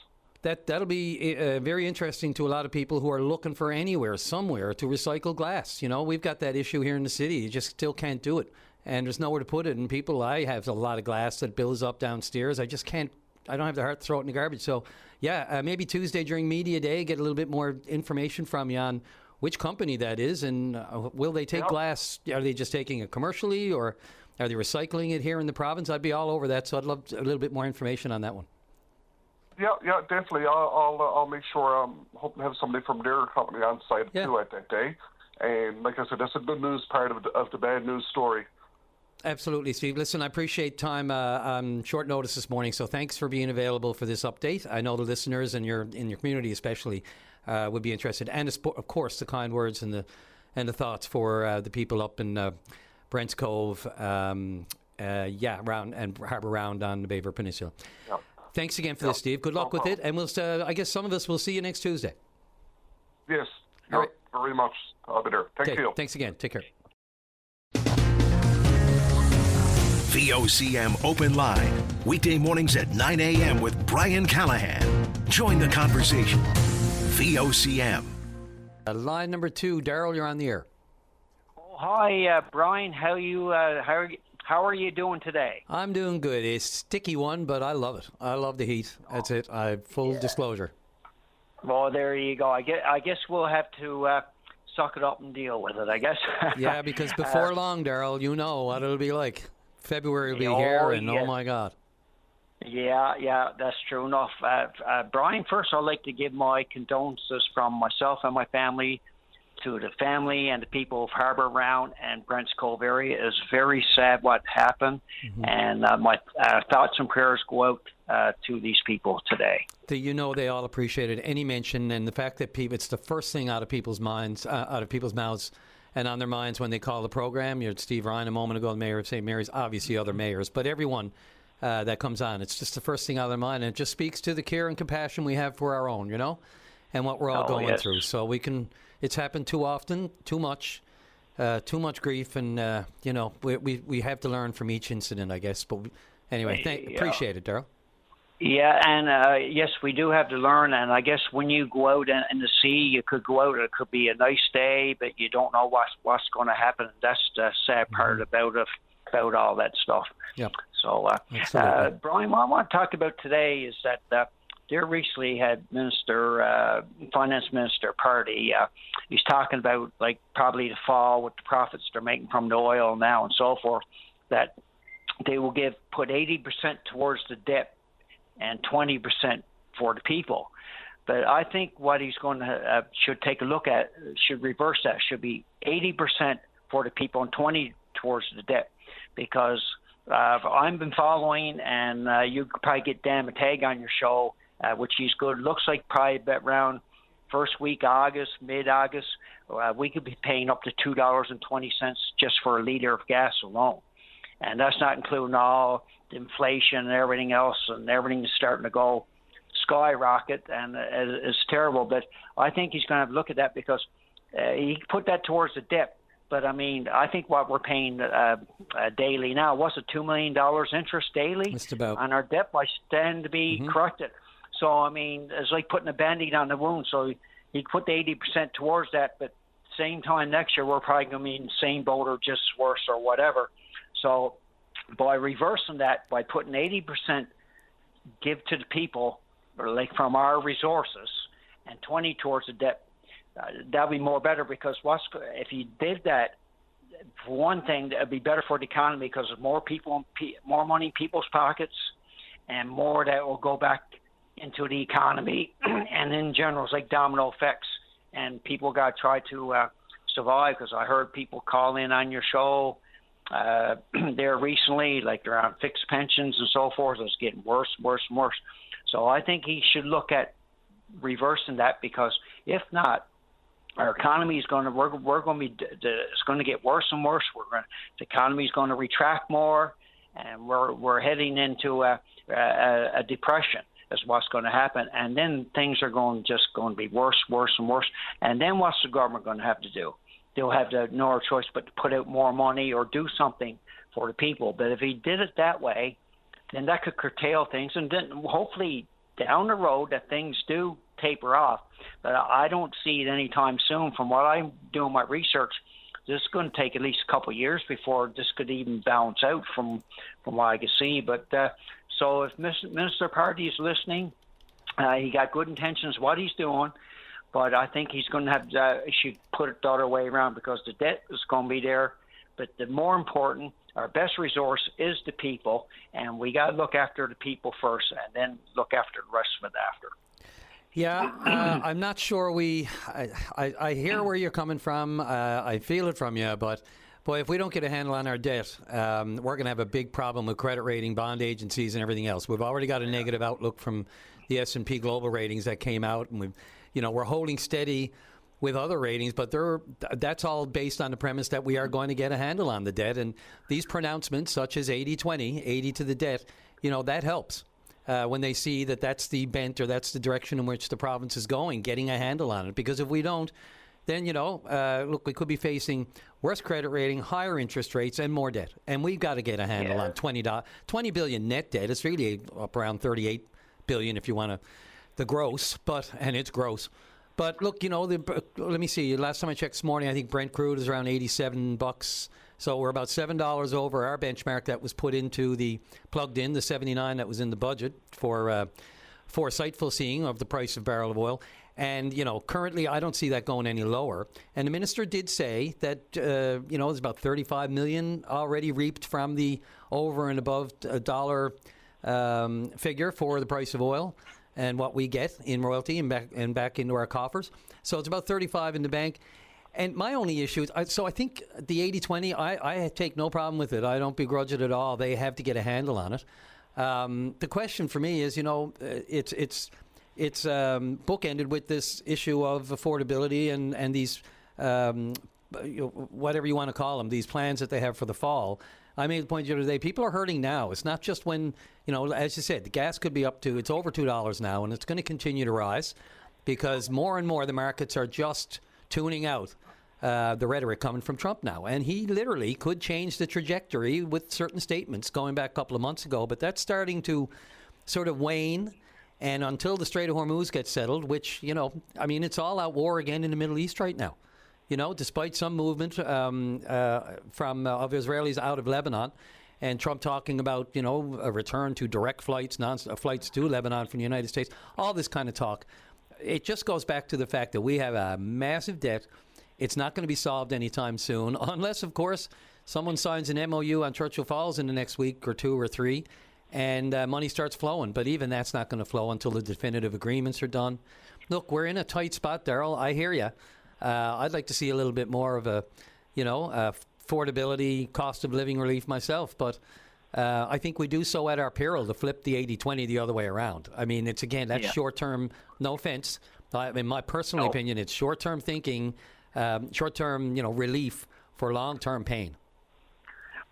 That'll be very interesting to a lot of people who are looking for somewhere to recycle glass. You know, we've got that issue here in the city. You just still can't do it, and there's nowhere to put it. And I have a lot of glass that builds up downstairs. I just can't. I don't have the heart to throw it in the garbage. So, maybe Tuesday during Media Day, get a little bit more information from you on which company that is, and will they take glass? Are they just taking it commercially, or are they recycling it here in the province? I'd be all over that, so I'd love a little bit more information on that one. Yeah, definitely. I'll make sure. I'm hoping to have somebody from their company on site too at that day. And like I said, that's a good news part of the bad news story. Absolutely, Steve. Listen, I appreciate time on short notice this morning, so thanks for being available for this update. I know the listeners and in your community especially would be interested, and of course the kind words and the thoughts for the people up in Brents Cove, around and Harbour Round on the Baver Peninsula. Yep. Thanks again for this, Steve. Good luck with it, and we'll. I guess some of us will see you next Tuesday. Yes, very much. I'll be there. Thank you. Thanks again. Take care. VOCM Open Line, weekday mornings at 9 a.m. with Brian Callahan. Join the conversation. VOCM. Line number 2, Daryl, you're on the air. Oh, hi, Brian. How are you doing today? I'm doing good. It's a sticky one, but I love it. I love the heat. That's it. Full disclosure. Well, there you go. I guess we'll have to suck it up and deal with it, I guess. Yeah, because before long, Daryl, you know what it'll be like. February will be here, and oh my God. Yeah, that's true enough. Brian, first I'd like to give my condolences from myself and my family to the family and the people of Harbour Round and Brents Cove area. It's very sad what happened, and my thoughts and prayers go out to these people today. They all appreciated any mention, and the fact that it's the first thing out of people's mouths, and on their minds when they call the program. You heard Steve Ryan a moment ago, the mayor of St. Mary's, obviously other mayors, but everyone that comes on, it's just the first thing out of their mind, and it just speaks to the care and compassion we have for our own, and what we're all going through. So it's happened too often, too much grief, and we have to learn from each incident, I guess. But anyway, appreciate it, Daryl. Yeah, and yes, we do have to learn. And I guess when you go out in the sea, you could go out. It could be a nice day, but you don't know what's going to happen. That's the sad part about all that stuff. Yep. So, Brian, what I want to talk about today is that there recently had Finance Minister Party. He's talking about like probably the fall with the profits they're making from the oil now and so forth. That they will put 80% towards the debt and 20% for the people. But I think what he's going to should take a look at should reverse that. Should be 80% for the people and 20 towards the debt, because I've been following, and you could probably get Dan Matag on your show, which he's good. Looks like probably around first week August, mid-August, we could be paying up to $2.20 just for a liter of gas alone. And that's not including all the inflation and everything else, and everything is starting to go skyrocket, and it's terrible. But I think he's going to have to look at that, because he put that towards the debt. But, I mean, I think what we're paying daily now, what's it, $2 million interest daily? Just about. On our debt by stand to be corrected. So, I mean, it's like putting a Band-Aid on the wound. So he put the 80% towards that, but same time next year, we're probably going to be in the same boat or just worse or whatever. So by reversing that, by putting 80% give to the people, or like from our resources, and 20 towards the debt, that'd be more better, because if you did that, for one thing, that'd be better for the economy, because there's more people, more money in people's pockets, and more that will go back into the economy. And in general, it's like domino effects, and people got to try to survive, because I heard people call in on your show there recently, like they're on fixed pensions and so forth. It's getting worse, worse, and worse. So I think he should look at reversing that, because if not, our economy is going to it's going to get worse and worse. The economy is going to retract more, and we're heading into a depression. Is what's going to happen, and then things are going to be worse, worse, and worse. And then what's the government going to have to do? They'll have no choice but to put out more money or do something for the people. But if he did it that way, then that could curtail things, and then hopefully down the road that things do taper off. But I don't see it anytime soon. From what I'm doing my research, this is going to take at least a couple of years before this could even balance out from what I can see. But so if Minister Party is listening, he got good intentions what he's doing, but I think he's going to have he should put it the other way around, because the debt is going to be there. But the more important, our best resource is the people, and we got to look after the people first, and then look after the rest of it after. Yeah, I'm not sure I hear where you're coming from. I feel it from you, but boy, if we don't get a handle on our debt, we're going to have a big problem with credit rating, bond agencies, and everything else. We've already got a negative outlook from the S&P Global ratings that came out, and we're holding steady with other ratings, but that's all based on the premise that we are going to get a handle on the debt. And these pronouncements, such as 80-20, 80 to the debt, that helps. When they see that that's the bent, or that's the direction in which the province is going, getting a handle on it. Because if we don't, then, look, we could be facing worse credit rating, higher interest rates, and more debt. And we've got to get a handle on $20 billion net debt. It's really up around $38 billion if you want the gross, and it's gross. But look, let me see. Last time I checked this morning, I think Brent crude is around $87. So we're about $7 over our benchmark that was plugged in, the 79 that was in the budget for sightful seeing of the price of barrel of oil. And, currently I don't see that going any lower. And the minister did say that, there's about $35 million already reaped from the over and above dollar figure for the price of oil and what we get in royalty and back into our coffers. So it's about 35 in the bank. And my only issue is, I think the 80-20, I take no problem with it. I don't begrudge it at all. They have to get a handle on it. The question for me is, it's bookended with this issue of affordability and these, whatever you want to call them, these plans that they have for the fall. I made the point the other day, people are hurting now. It's not just when, as you said, the gas could be it's over $2 now, and it's going to continue to rise because more and more the markets are just tuning out the rhetoric coming from Trump now. And he literally could change the trajectory with certain statements going back a couple of months ago, but that's starting to sort of wane. And until the Strait of Hormuz gets settled, which, it's all out war again in the Middle East right now. Despite some movement of Israelis out of Lebanon, and Trump talking about, a return to direct flights, flights to Lebanon from the United States, all this kind of talk. It just goes back to the fact that we have a massive debt. It's not going to be solved anytime soon, unless, of course, someone signs an MOU on Churchill Falls in the next week or 2 or 3, and money starts flowing. But even that's not going to flow until the definitive agreements are done. Look, we're in a tight spot, Daryl. I hear you. I'd like to see a little bit more of a, affordability, cost of living relief myself, but I think we do so at our peril to flip the 80-20 the other way around. I mean, it's again, that's short-term, no offense. In my personal opinion, it's short-term thinking, short-term, relief for long-term pain.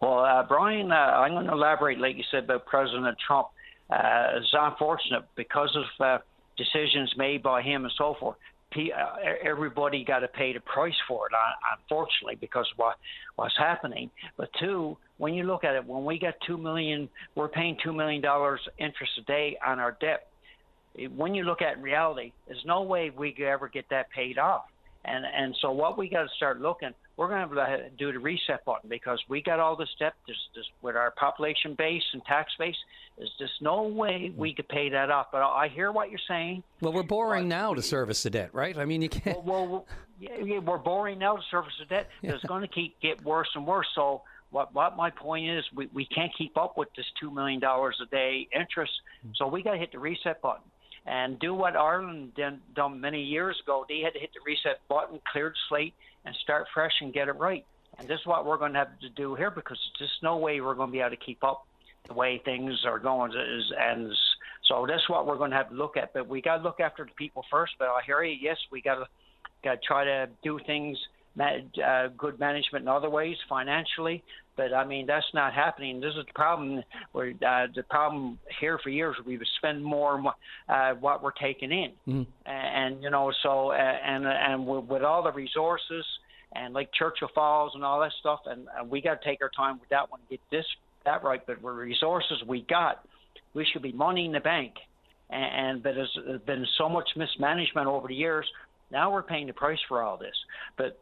Well, Brian, I'm going to elaborate, like you said, about President Trump. It's unfortunate because of decisions made by him and so forth. Everybody got to pay the price for it, unfortunately, because of what's happening. But two, when you look at it, when we get $2 million, we're paying $2 million interest a day on our debt. When you look at reality, there's no way we could ever get that paid off. And so what we got to start looking, we're going to have to do the reset button, because we got all this debt with our population base and tax base. There's just no way we could pay that off. But I hear what you're saying. Well, we're borrowing now to service the debt, right? I mean, you can't. Well, we're borrowing now to service the debt. Yeah. It's going to get worse and worse. So what my point is, we can't keep up with this $2 million a day interest. So we got to hit the reset button and do what Ireland done many years ago. They had to hit the reset button, clear the slate, and start fresh and get it right. And this is what we're going to have to do here, because there's just no way we're going to be able to keep up the way things are going. And so that's what we're going to have to look at. But we got to look after the people first. But I hear you. Yes, we got to try to do things, good management in other ways, financially. But, I mean, that's not happening. This is the problem. The problem here for years, we would spend more what we're taking in. And with all the resources and like Churchill Falls and all that stuff, and we got to take our time with that one, get that right. But with resources we got, we should be money in the bank. But there's been so much mismanagement over the years. Now we're paying the price for all this. But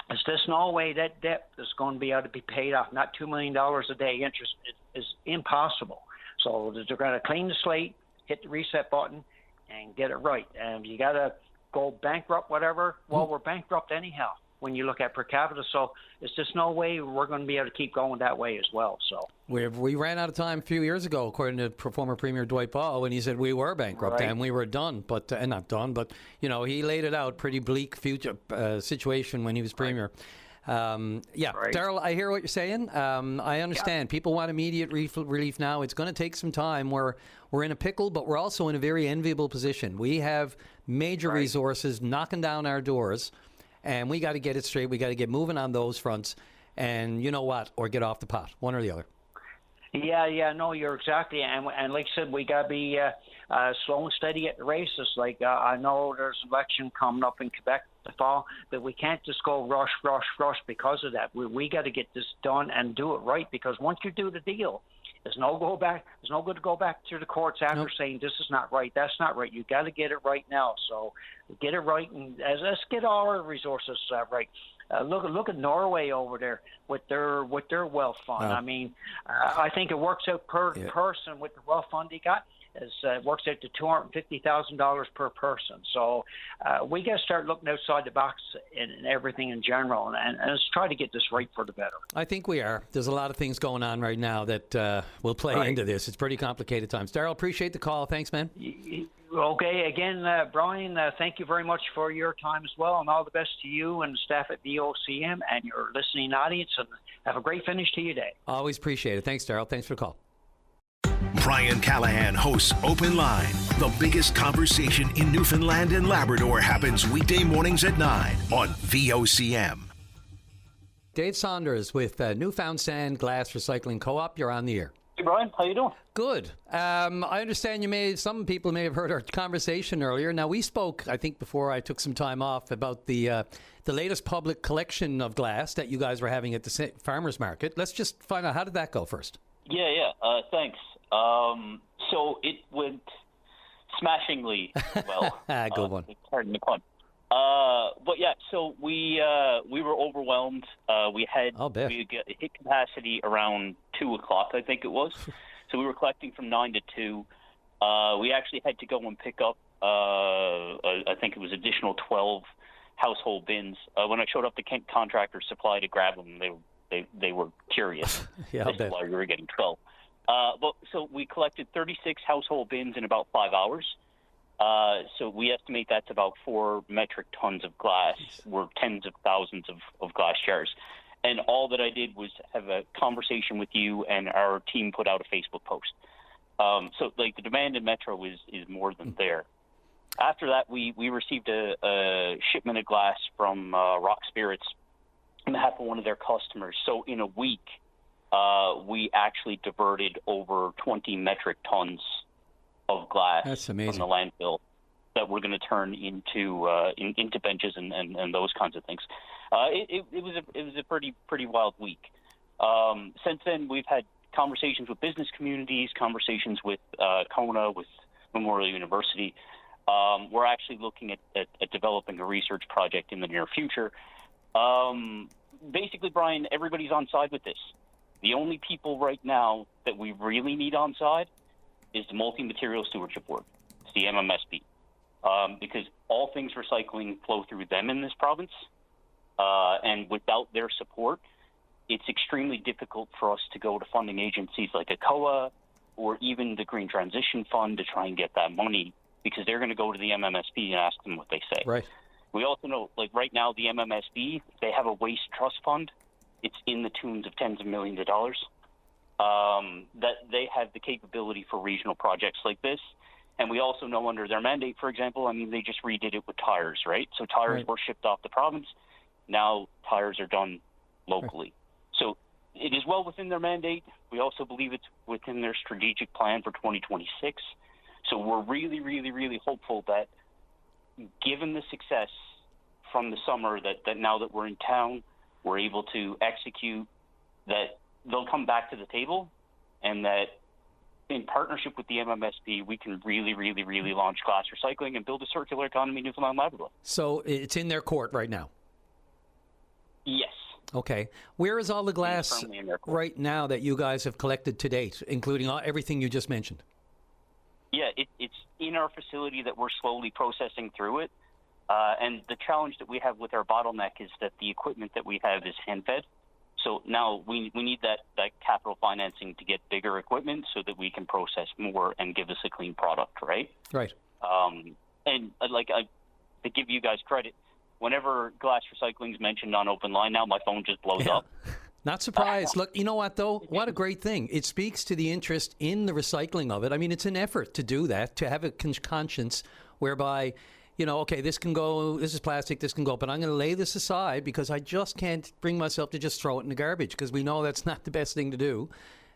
there's just no way that debt is going to be able to be paid off. Not $2 million a day interest is impossible. So they're going to clean the slate, hit the reset button, and get it right. And you got to go bankrupt, whatever. Well, we're bankrupt anyhow when you look at per capita. So it's just no way we're going to be able to keep going that way as well. So we ran out of time a few years ago, according to former Premier Dwight Ball, when he said we were bankrupt and we were done, but not done. But he laid it out, pretty bleak future situation when he was Premier. Daryl, I hear what you're saying. I understand. People want immediate relief now. It's going to take some time. We're in a pickle, but we're also in a very enviable position. We have major resources knocking down our doors. And we got to get it straight. We got to get moving on those fronts. And you know what? Or get off the pot. One or the other. Yeah, no, you're exactly. And like I said, we got to be slow and steady at the races. Like, I know there's an election coming up in Quebec the fall, but we can't just go rush because of that. We got to get this done and do it right, because once you do the deal, there's no good to go back to the courts after saying this is not right, that's not right. You got to get it right now. So get it right, and let's get all our resources right. Look at Norway over there with their wealth fund. I mean, I think it works out per person with the wealth fund they got. It works out to $250,000 per person. So we got to start looking outside the box in everything in general, and let's try to get this right for the better. I think we are. There's a lot of things going on right now that will play into this. It's pretty complicated times. Daryl, appreciate the call. Thanks, man. Okay. Again, Brian, thank you very much for your time as well, and all the best to you and the staff at VOCM and your listening audience, and have a great finish to your day. Always appreciate it. Thanks, Daryl. Thanks for the call. Brian Callahan hosts Open Line. The biggest conversation in Newfoundland and Labrador happens weekday mornings at 9 on VOCM. Dave Saunders with Newfound Sand Glass Recycling Co-op. You're on the air. Hey, Brian. How you doing? Good. I understand some people may have heard our conversation earlier. Now, we spoke, I think, before I took some time off about the latest public collection of glass that you guys were having at the farmers market. Let's just find out, how did that go first? Yeah. Thanks. So it went smashingly well. Good one. Pardon the pun. But yeah, so we were overwhelmed. We hit capacity around 2:00, I think it was. So we were collecting from 9 to 2. We actually had to go and pick up, I think it was additional 12 household bins. When I showed up, the contractor supply to grab them, they were curious as to why we were getting 12. But so we collected 36 household bins in about 5 hours. So we estimate that's about 4 metric tons of glass. We're tens of thousands of glass jars. And all that I did was have a conversation with you, and our team put out a Facebook post. So like the demand in Metro is more than there. After that, we received a shipment of glass from Rock Spirits on behalf of one of their customers. So in a week, we actually diverted over 20 metric tons of glass from the landfill that we're going to turn into benches and those kinds of things. It was a pretty wild week. Since then, we've had conversations with business communities, conversations with Kona, with Memorial University. We're actually looking at developing a research project in the near future. Basically, Brian, everybody's on side with this. The only people right now that we really need on side is the Multi-Material Stewardship Board. It's the MMSB. Because all things recycling flow through them in this province. And without their support, it's extremely difficult for us to go to funding agencies like ACOA or even the Green Transition Fund to try and get that money, because they're going to go to the MMSB and ask them what they say. Right. We also know, like right now, the MMSB, they have a waste trust fund. It's in the tunes of tens of millions of dollars. That they have the capability for regional projects like this. And we also know under their mandate, for example, I mean, they just redid it with tires, right? So tires were shipped off the province. Now tires are done locally. Right. So it is well within their mandate. We also believe it's within their strategic plan for 2026. So we're really, really, really hopeful that given the success from the summer, that now that we're in town, we're able to execute, that they'll come back to the table, and that in partnership with the MMSP, we can really, really, really launch glass recycling and build a circular economy in Newfoundland and Labrador. So it's in their court right now? Yes. Okay. Where is all the glass right now that you guys have collected to date, including everything you just mentioned? Yeah, it's in our facility that we're slowly processing through it. And the challenge that we have with our bottleneck is that the equipment that we have is hand-fed. So now we need that capital financing to get bigger equipment so that we can process more and give us a clean product, right? Right. And to give you guys credit, whenever glass recycling is mentioned on Open Line now, my phone just blows up. Not surprised. Look, you know what, though? What a great thing. It speaks to the interest in the recycling of it. I mean, it's an effort to do that, to have a conscience whereby, you know, okay, this can go, this is plastic, this can go, but I'm going to lay this aside because I just can't bring myself to just throw it in the garbage, because we know that's not the best thing to do.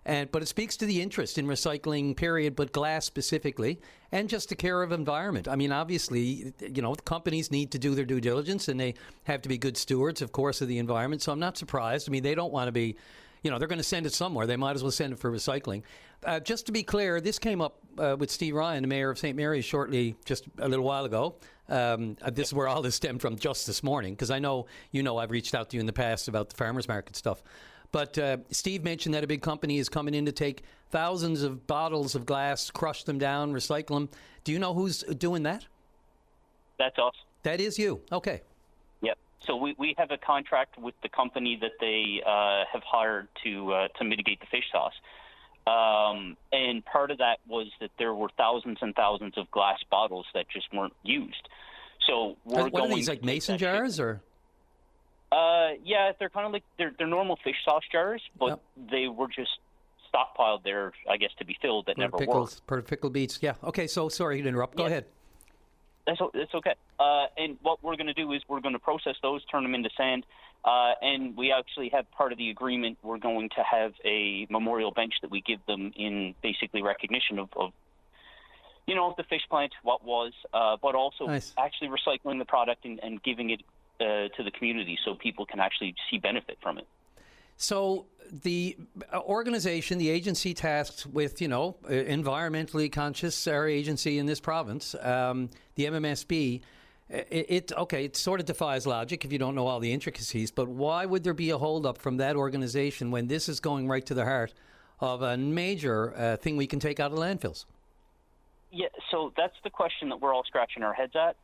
But it speaks to the interest in recycling, period, but glass specifically, and just the care of environment. I mean, obviously, you know, companies need to do their due diligence, and they have to be good stewards, of course, of the environment. So I'm not surprised. I mean, they don't want to be, you know, they're going to send it somewhere. They might as well send it for recycling. Just to be clear, this came up with Steve Ryan, the mayor of St. Mary's, shortly, just a little while ago. This is where all this stemmed from just this morning, because I know, you know, I've reached out to you in the past about the farmers market stuff. But Steve mentioned that a big company is coming in to take thousands of bottles of glass, crush them down, recycle them. Do you know who's doing that? That's us. That is you. Okay. Yep. So we have a contract with the company that they have hired to mitigate the fish sauce. And part of that was that there were thousands and thousands of glass bottles that just weren't used. So we're what are these, like mason jars or? Yeah, they're kind of like they're normal fish sauce jars, but they were just stockpiled there, I guess, to be filled that never worked. Pickled beets. Yeah. Okay. So sorry to interrupt. Go ahead. That's okay. And what we're going to do is we're going to process those, turn them into sand, and we actually have part of the agreement. We're going to have a memorial bench that we give them in basically recognition of you know, the fish plant, what was, but also actually recycling the product and giving it to the community so people can actually see benefit from it. So the organization, the agency tasked with, environmentally conscious, our agency in this province, the MMSB, it sort of defies logic if you don't know all the intricacies, but why would there be a holdup from that organization when this is going right to the heart of a major thing we can take out of landfills? Yeah, so that's the question that we're all scratching our heads at.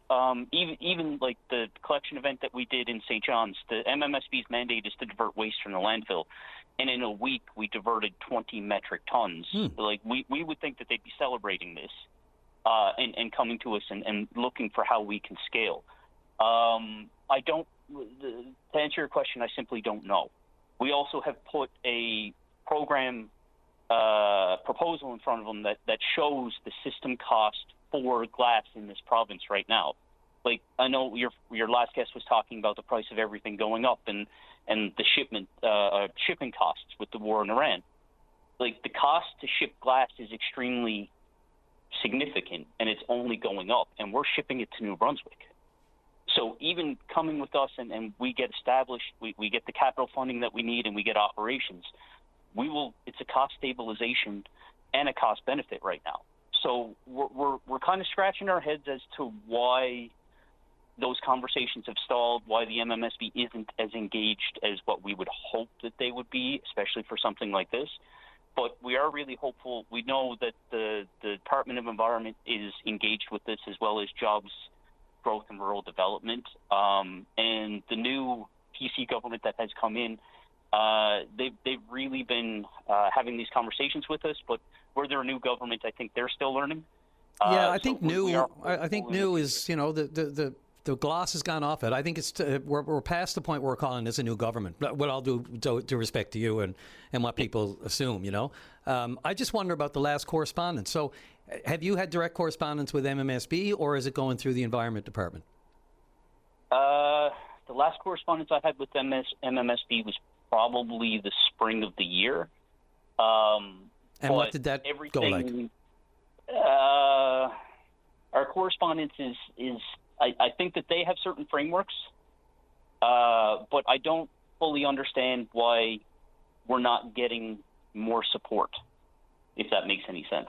Even like the collection event that we did in St. John's, the MMSB's mandate is to divert waste from the landfill. And in a week, we diverted 20 metric tons. Like, we would think that they'd be celebrating this and coming to us and looking for how we can scale. To answer your question, I simply don't know. We also have put a program proposal in front of them that shows the system cost for glass in this province right now. Like, I know your last guest was talking about the price of everything going up and the shipping costs with the war in Iran. Like, the cost to ship glass is extremely significant, and it's only going up, and we're shipping it to New Brunswick. So even coming with us and we get established, we get the capital funding that we need, and we get operations, it's a cost stabilization and a cost benefit right now. So we're kind of scratching our heads as to why those conversations have stalled, why the MMSB isn't as engaged as what we would hope that they would be, especially for something like this. But we are really hopeful. We know that the Department of Environment is engaged with this, as well as Jobs, Growth and Rural Development. And the new PC government that has come in, they've really been having these conversations with us, but where they're a new government, I think they're still learning. I think new is, the gloss has gone off it. I think we're past the point where we're calling this a new government. What I'll do to respect to you and what people assume, I just wonder about the last correspondence. So have you had direct correspondence with MMSB, or is it going through the Environment Department? The last correspondence I had with MMSB was probably the spring of the year. And what did that go like? Our correspondence is I think that they have certain frameworks, but I don't fully understand why we're not getting more support, if that makes any sense.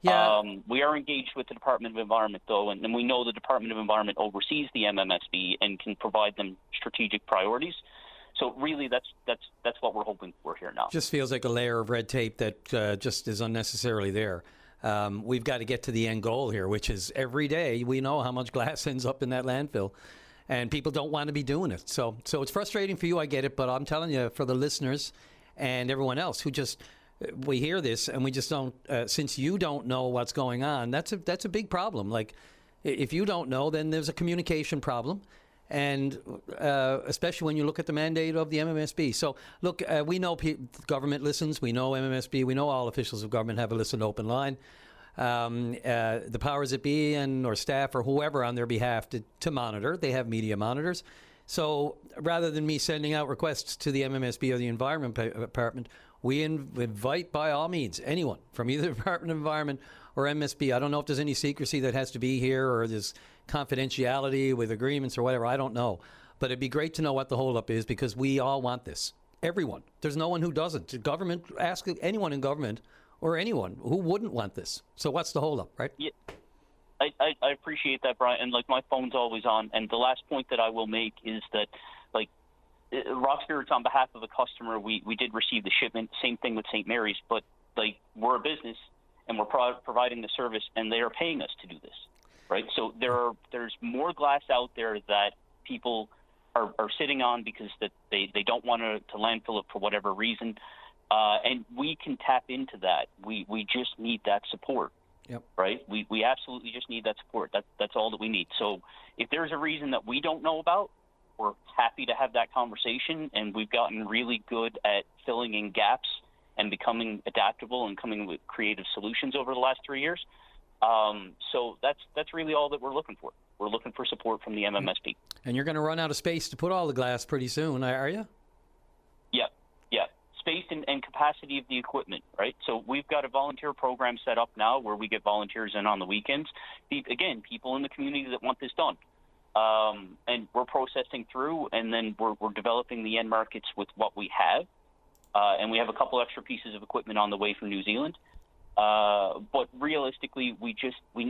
Yeah. We are engaged with the Department of Environment, though, and we know the Department of Environment oversees the MMSB and can provide them strategic priorities. So really, that's what we're hoping for here now. Just feels like a layer of red tape that just is unnecessarily there. We've got to get to the end goal here, which is every day we know how much glass ends up in that landfill, and people don't want to be doing it. So it's frustrating for you, I get it, but I'm telling you, for the listeners and everyone else who we hear this and we just don't, since you don't know what's going on, that's a big problem. Like, if you don't know, then there's a communication problem. And especially when you look at the mandate of the MMSB. So, look, we know government listens. We know MMSB. We know all officials of government have a listen open line. The powers that be or staff or whoever on their behalf to monitor. They have media monitors. So rather than me sending out requests to the MMSB or the Environment Department, we invite, by all means, anyone from either Department of Environment or MSB. I don't know if there's any secrecy that has to be here, or there's confidentiality with agreements or whatever. I don't know. But it'd be great to know what the holdup is, because we all want this. Everyone. There's no one who doesn't. The government, ask anyone in government or anyone who wouldn't want this. So what's the holdup, right? Yeah. I appreciate that, Brian. And, my phone's always on. And the last point that I will make is that, Rock Spirits, on behalf of a customer, we did receive the shipment. Same thing with St. Mary's. But, we're a business, and we're providing the service, and they are paying us to do this, right? So there's more glass out there that people are sitting on because that they don't want to landfill it for whatever reason, and we can tap into that. We just need that support. Yep. Right? We absolutely just need that support. That's all that we need. So if there's a reason that we don't know about, we're happy to have that conversation, and we've gotten really good at filling in gaps and becoming adaptable and coming with creative solutions over the last 3 years. So that's really all that we're looking for. We're looking for support from the MMSB. And you're going to run out of space to put all the glass pretty soon, are you? Yeah. Space and capacity of the equipment, right? So we've got a volunteer program set up now where we get volunteers in on the weekends. Again, people in the community that want this done. And we're processing through, and then we're developing the end markets with what we have. and we have a couple extra pieces of equipment on the way from New Zealand. But realistically, we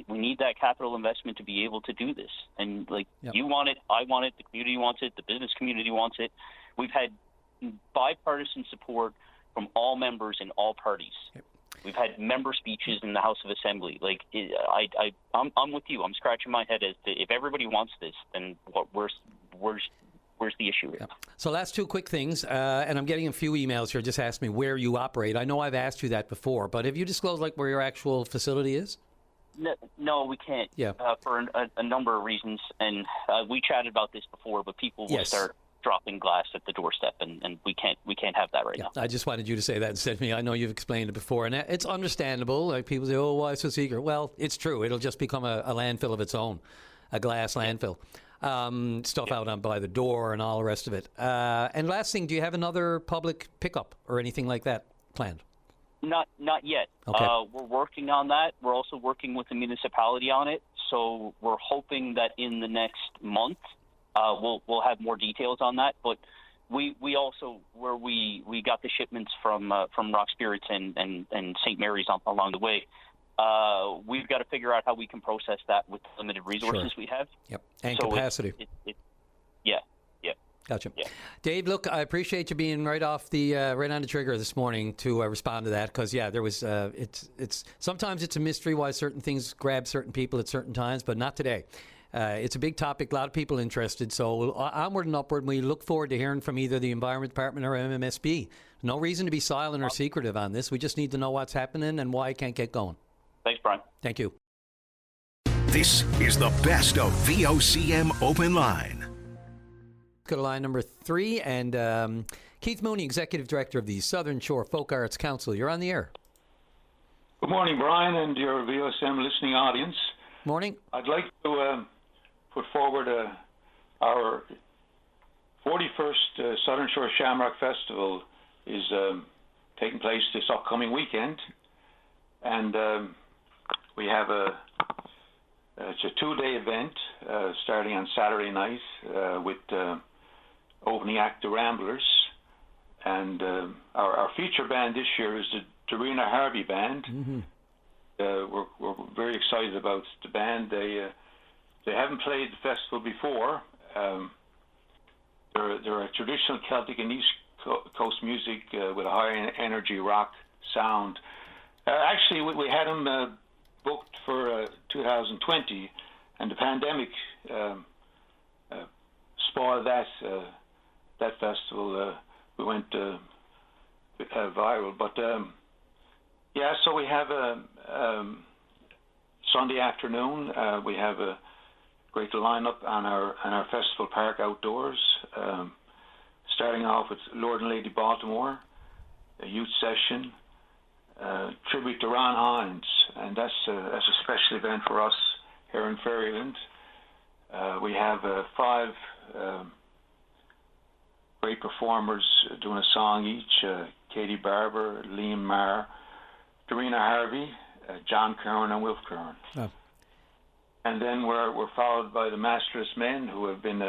need that capital investment to be able to do this. And you want it, I want it, the community wants it, the business community wants it. We've had bipartisan support from all members in all parties. Yep. We've had member speeches in the House of Assembly. I'm with you. I'm scratching my head as to if everybody wants this, then where's the issue here? Yeah. So last two quick things, and I'm getting a few emails here just asking me where you operate. I know I've asked you that before, but have you disclosed where your actual facility is? No, we can't. Yeah. For a number of reasons, and we chatted about this before, but people will start dropping glass at the doorstep, and we can't have that right now. I just wanted you to say that instead of me. I know you've explained it before, and it's understandable. Like people say, "Oh, why so secret?" Well, it's true. It'll just become a landfill of its own, a glass landfill. Stuff out on by the door and all the rest of it. And last thing, do you have another public pickup or anything like that planned? Not yet. Okay. We're working on that. We're also working with the municipality on it. So we're hoping that in the next month we'll have more details on that. But we also where we got the shipments from Rock Spirits and St. Mary's along the way. We've got to figure out how we can process that with the limited resources we have. Yep, and so capacity. Yeah. Gotcha. Yeah. Dave, look, I appreciate you being right on the trigger this morning to respond to that because there was it's sometimes it's a mystery why certain things grab certain people at certain times, but not today. It's a big topic, a lot of people interested, so onward and upward. We look forward to hearing from either the Environment Department or MMSB. No reason to be silent or secretive on this. We just need to know what's happening and why it can't get going. Thanks, Brian. Thank you. This is the best of VOCM Open Line. Go to line number 3, and Keith Mooney, Executive Director of the Southern Shore Folk Arts Council. You're on the air. Good morning, Brian, and your VOCM listening audience. Morning. I'd like to put forward our 41st Southern Shore Shamrock Festival is taking place this upcoming weekend. And we have it's a 2-day event starting on Saturday night with opening act The Ramblers. And our feature band this year is the Dorina Harvey Band. Mm-hmm. We're very excited about the band. They haven't played the festival before. They're a traditional Celtic and East Coast music with a high energy rock sound. Actually, we had them booked for 2020, and the pandemic spoiled that festival. We went viral, but so we have a Sunday afternoon. We have a great lineup on our festival park outdoors. Starting off with Lord and Lady Baltimore, a youth session. Tribute to Ron Hines, and that's a special event for us here in Ferryland. We have 5 great performers doing a song each: Katie Barber, Liam Marr, Dorina Harvey, John Curran, and Wilf Curran. Oh. And then we're followed by the Masterless Men, who have been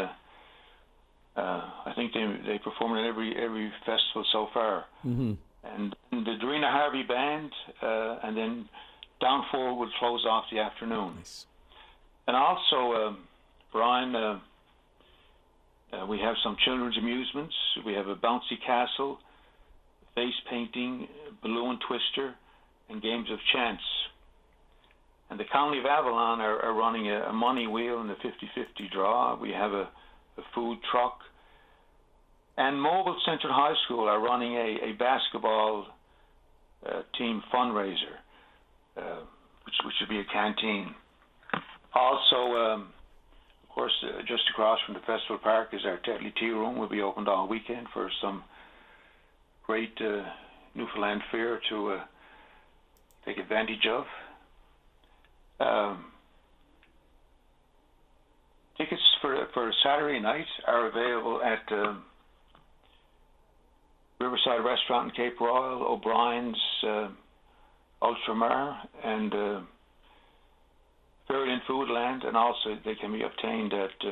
I think they performed at every festival so far. Mm-hmm. And the Dorina Harvey Band, and then Down Forward will close off the afternoon. Nice. And also, Brian, we have some children's amusements. We have a bouncy castle, face painting, balloon twister, and games of chance. And the County of Avalon are running a money wheel in the 50-50 draw. We have a food truck. And Mobile Central High School are running a basketball team fundraiser, which would be a canteen. Also, of course, just across from the festival park is our Tetley Tea Room. We'll be opened all weekend for some great Newfoundland fare to take advantage of. Tickets for Saturday night are available at Riverside Restaurant in Cape Royal, O'Brien's Ultramar, and Ferryland Foodland, and also they can be obtained at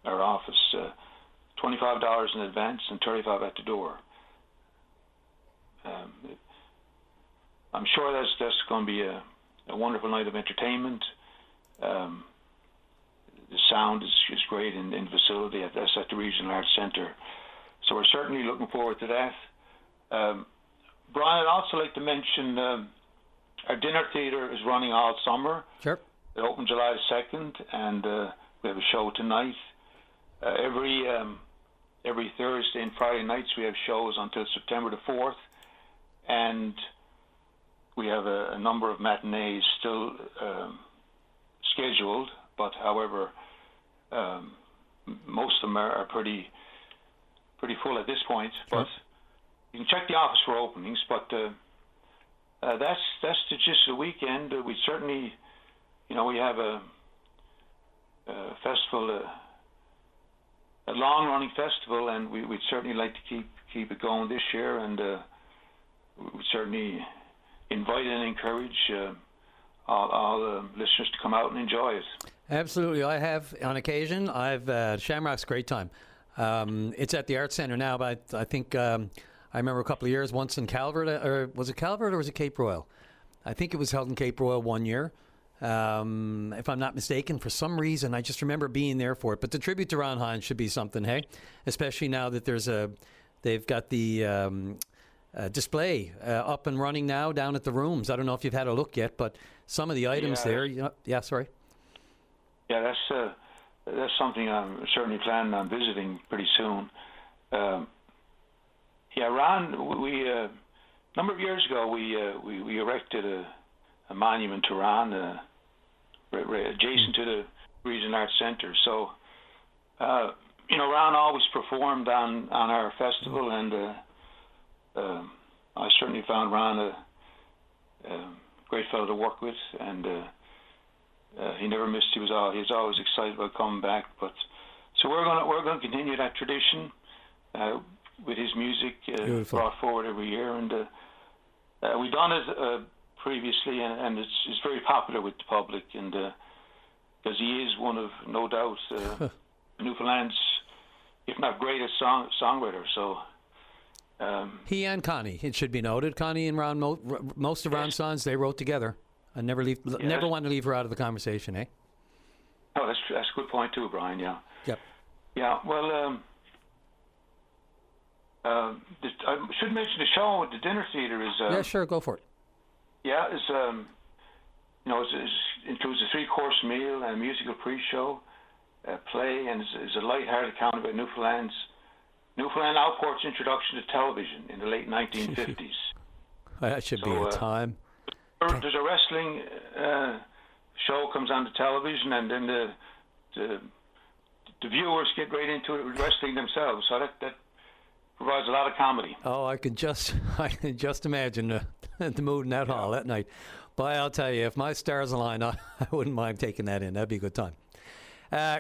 our office. $25 in advance and $35 at the door. I'm sure that's going to be a wonderful night of entertainment. The sound is great in the facility. That's at the Regional Arts Centre. So we're certainly looking forward to that. Brian, I'd also like to mention our dinner theatre is running all summer. Sure. It opened July 2nd, and we have a show tonight. Every Thursday and Friday nights we have shows until September the 4th, and we have a number of matinees still scheduled, but however, most of them are pretty full at this point. Sure. But you can check the office for openings. But that's the gist of the weekend. We certainly, we have a festival, a long-running festival, and we'd certainly like to keep it going this year, and we'd certainly invite and encourage all listeners to come out and enjoy it. Absolutely. I have, on occasion, Shamrock's a great time. It's at the Arts Centre now, but I think I remember a couple of years, once in Calvert, or was it Calvert or was it Cape Royal? I think it was held in Cape Royal one year. If I'm not mistaken, for some reason, I just remember being there for it. But the tribute to Ron Hines should be something, hey? Especially now that they've got the display up and running now down at the rooms. I don't know if you've had a look yet, but some of the items there. Yeah, sorry. Yeah, that's something I'm certainly planning on visiting pretty soon. Ron, we a number of years ago we erected a monument to Ron adjacent to the Regional Arts Centre. So, Ron always performed on our festival, and I certainly found Ron a great fellow to work with, and he never missed. He was always excited about coming back. But so we're going to continue that tradition with his music brought forward every year, and we've done it previously, and it's very popular with the public, and because he is one of, no doubt, Newfoundland's, if not greatest songwriter. So. He and Connie, it should be noted. Connie and Ron, most of Ron's songs they wrote together. I never want to leave her out of the conversation, eh? Oh, that's a good point too, Brian. Yeah. Yep. Yeah. Well, I should mention the show at the dinner theatre is. Yeah, sure, go for it. Yeah, it includes a 3-course meal and a musical pre-show, play, and is a light-hearted account about Newfoundland Outport's introduction to television in the late 1950s. That should be a time. There's a wrestling show comes on the television, and then the viewers get right into it with wrestling themselves. So that provides a lot of comedy. Oh, I can just imagine the mood in that hall that night. But I'll tell you, if my stars align, I wouldn't mind taking that in. That'd be a good time.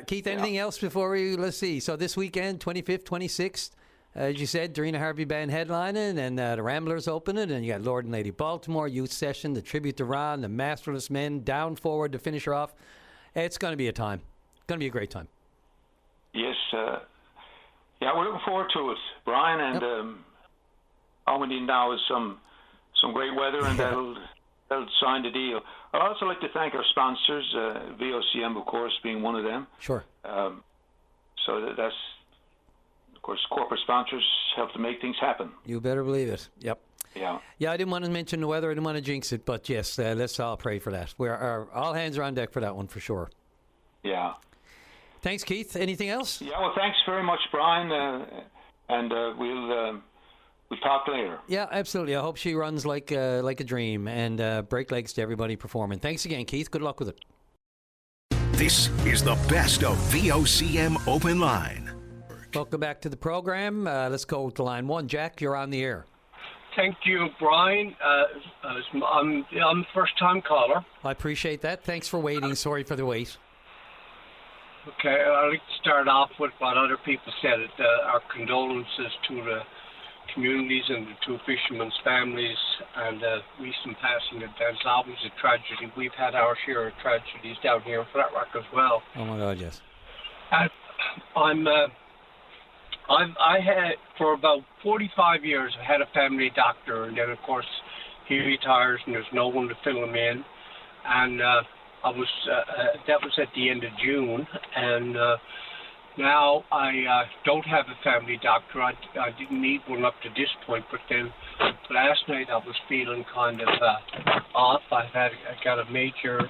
Keith, anything else before let's see. So this weekend, 25th, 26th, as you said, Darina Harvey Band headlining, and the Ramblers opening, and you got Lord and Lady Baltimore, Youth Session, the Tribute to Ron, the Masterless Men, Down Forward to finish her off. It's going to be a time. It's going to be a great time. Yes. We're looking forward to it, Brian, and all we need now is some great weather, and that'll sign the deal. I'd also like to thank our sponsors, VOCM, of course, being one of them. Sure. So that's, of course, corporate sponsors help to make things happen. You better believe it. Yep. Yeah. Yeah, I didn't want to mention the weather. I didn't want to jinx it, but yes, let's all pray for that. All hands are on deck for that one for sure. Yeah. Thanks, Keith. Anything else? Yeah, well, thanks very much, Brian, and we'll talk later. Yeah, absolutely. I hope she runs like a dream, and break legs to everybody performing. Thanks again, Keith. Good luck with it. This is the best of VOCM Open Line. Welcome back to the program. Let's go to line 1. Jack, you're on the air. Thank you, Brian. I'm the first-time caller. I appreciate that. Thanks for waiting. Sorry for the wait. Okay, I'd like to start off with what other people said. Our condolences to the communities and the two fishermen's families, and recent passing of that's always a tragedy. We've had our share of tragedies down here in Flat Rock as well. Oh my God, yes. I had, for about 45 years, I had a family doctor, and then of course he retires and there's no one to fill him in. And that was at the end of June, and now I don't have a family doctor. I didn't need one up to this point, but then last night I was feeling kind of off. I got a major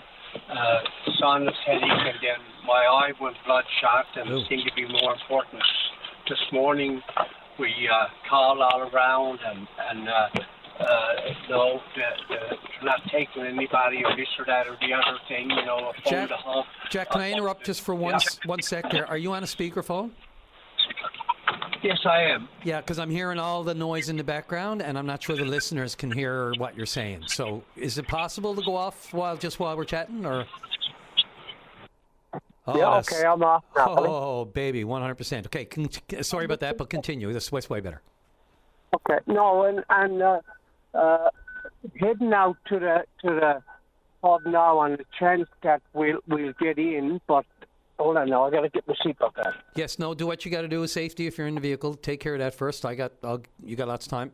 sinus headache, and then my eye went bloodshot, and it seemed to be more important. This morning we called all around, and no, they're not taking anybody or this or that or the other thing, you know, a phone to home. Jack, can I interrupt just for one sec there? Are you on a speakerphone? Yes, I am. Yeah, because I'm hearing all the noise in the background, and I'm not sure the listeners can hear what you're saying. So is it possible to go off while we're chatting, or? Oh, yeah, okay, I'm off now. Oh, baby, 100%. Okay, sorry about that, but continue. This is way better. Okay, no, and heading out to the pub now on the chance that we'll get in, but hold on now, I got to get my seatbelt on. Yes, no, do what you got to do with safety if you're in the vehicle. Take care of that first. You got lots of time.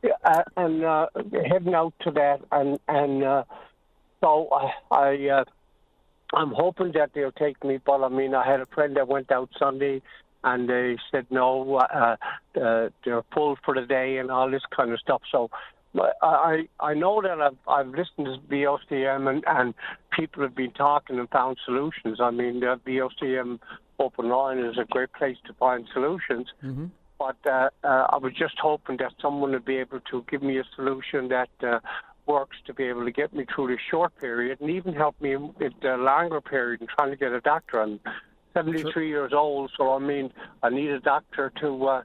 Yeah, and heading out to that, and so I'm hoping that they'll take me, but I mean, I had a friend that went out Sunday, and they said no, they're full for the day and all this kind of stuff. So I know that I've listened to VOCM and people have been talking and found solutions. I mean, the VOCM Open Line is a great place to find solutions. Mm-hmm. But I was just hoping that someone would be able to give me a solution that works to be able to get me through this short period and even help me with the longer period in trying to get a doctor. I'm 73 years old, so I mean, I need a doctor to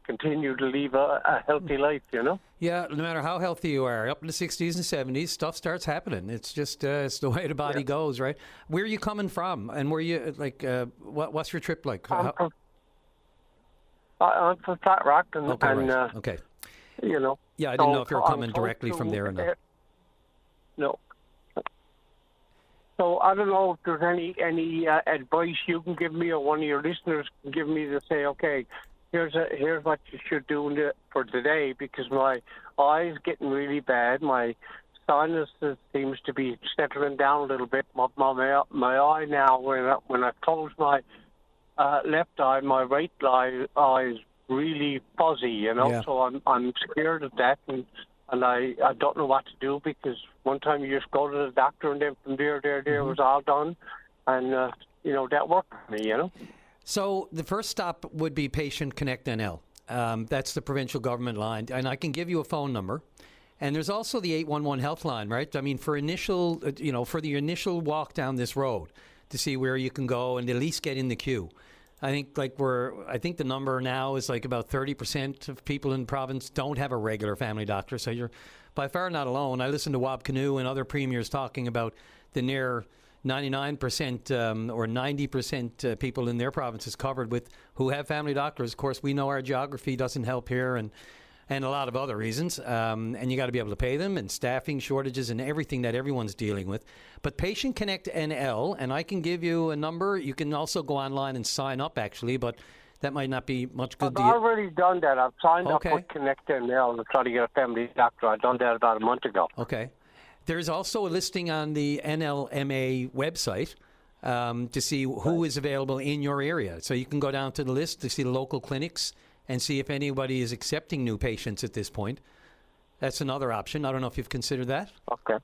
continue to live a healthy life, you know? Yeah, no matter how healthy you are, up in the 60s and 70s, stuff starts happening. It's just it's the way the body goes, right? Where are you coming from? And where you, what's your trip like? I'm from Flat Rock, and okay. You know. Yeah, I didn't know if you were coming directly from there or not. No. So I don't know if there's any advice you can give me or one of your listeners can give me to say, okay, here's what you should do for today, because my eye's getting really bad. My sinuses seems to be settling down a little bit. My eye now, when I close my left eye, my right eye is really fuzzy, you know. Yeah. So I'm scared of that, and I don't know what to do, because one time you just go to the doctor, and then from there mm-hmm. was all done, and you know, that worked for me, you know. So the first stop would be Patient Connect NL. That's the provincial government line, and I can give you a phone number. And there's also the 811 health line, right? I mean, for the initial walk down this road to see where you can go and at least get in the queue. I think the number now is like about 30% of people in the province don't have a regular family doctor. So you're by far not alone. I listened to Wab Canoe and other premiers talking about the near 99% or 90% people in their provinces covered with who have family doctors. Of course, we know our geography doesn't help here, and a lot of other reasons. And you got to be able to pay them, and staffing shortages and everything that everyone's dealing with. But Patient Connect NL, and I can give you a number. You can also go online and sign up, actually, but that might not be much good. I've already done that. I've signed up with Connect NL to try to get a family doctor. I've done that about a month ago. Okay. There's also a listing on the NLMA website to see who is available in your area. So you can go down to the list to see the local clinics and see if anybody is accepting new patients at this point. That's another option. I don't know if you've considered that. Okay.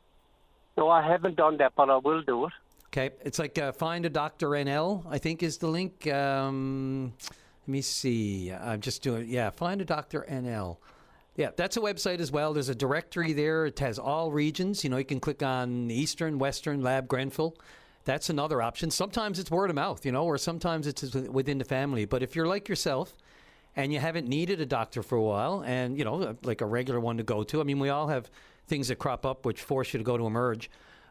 No, I haven't done that, but I will do it. Okay. It's like Find a Doctor NL, I think is the link. Let me see. I'm just doing, Find a Doctor NL. Yeah, that's a website as well. There's a directory there. It has all regions. You know, you can click on Eastern, Western, Lab, Grenfell. That's another option. Sometimes it's word of mouth, you know, or sometimes it's within the family. But if you're like yourself and you haven't needed a doctor for a while and, you know, like a regular one to go to, I mean, we all have things that crop up which force you to go to Emerge.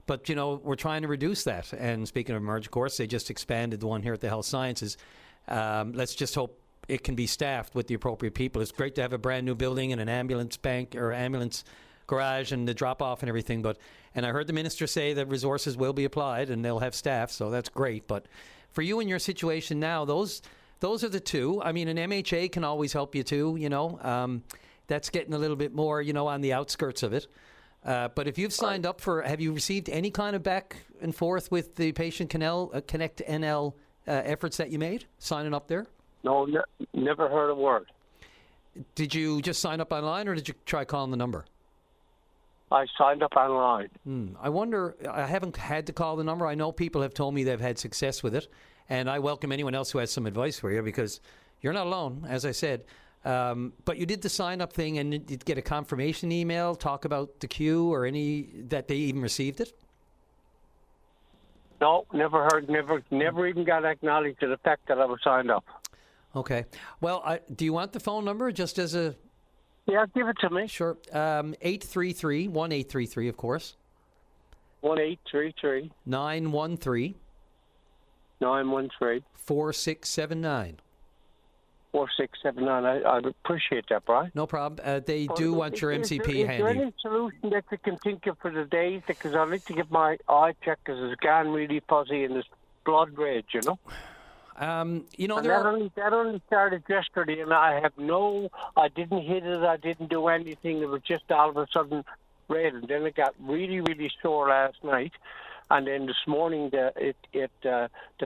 But, you know, we're trying to reduce that. And speaking of Emerge, of course, they just expanded the one here at the Health Sciences. Let's just hope it can be staffed with the appropriate people. It's great to have a brand new building and an ambulance bank or ambulance garage and the drop off and everything. And I heard the minister say that resources will be applied and they'll have staff, so that's great. But for you in your situation now, those are the two. I mean, an MHA can always help you too. You know, that's getting a little bit more, on the outskirts of it. But if you've signed up have you received any kind of back and forth with the Patient Connect NL efforts that you made, signing up there? No, never heard a word. Did you just sign up online, or did you try calling the number? I signed up online. I wonder, I haven't had to call the number. I know people have told me they've had success with it, and I welcome anyone else who has some advice for you, because you're not alone, as I said. But you did the sign-up thing, and did you get a confirmation email, talk about the queue, or any that they even received it? No, never heard, never even got acknowledged to the fact that I was signed up. Okay. Well, do you want the phone number just as a... Yeah, give it to me. Sure. 833, of course. 1833 913 4679. 4679. I appreciate that, Brian. No problem. They do want your MCP handy. Is there any solution that you can think of for the days? Because I'd like to get my eye checked because it's gone really fuzzy and there's blood red, that only started yesterday, and I didn't hit it, I didn't do anything. It was just all of a sudden red, and then it got really, really sore last night. And then this morning, the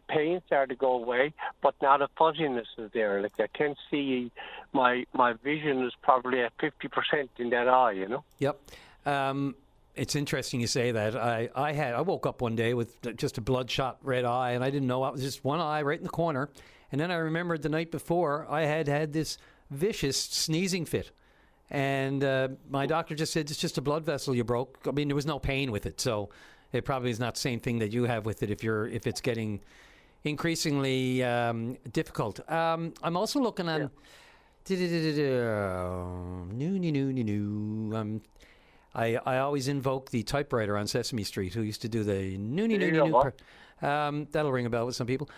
pain started to go away, but now the fuzziness is there. Like I can see my vision is probably at 50% in that eye, Yep. It's interesting you say that. I woke up one day with just a bloodshot red eye, and I didn't know it was just one eye right in the corner. And then I remembered the night before I had this vicious sneezing fit. And my doctor just said, it's just a blood vessel you broke. I mean, there was no pain with it, so it probably is not the same thing that you have with it if it's getting increasingly difficult. I'm also looking on... I always invoke the typewriter on Sesame Street who used to do the that'll ring a bell with some people.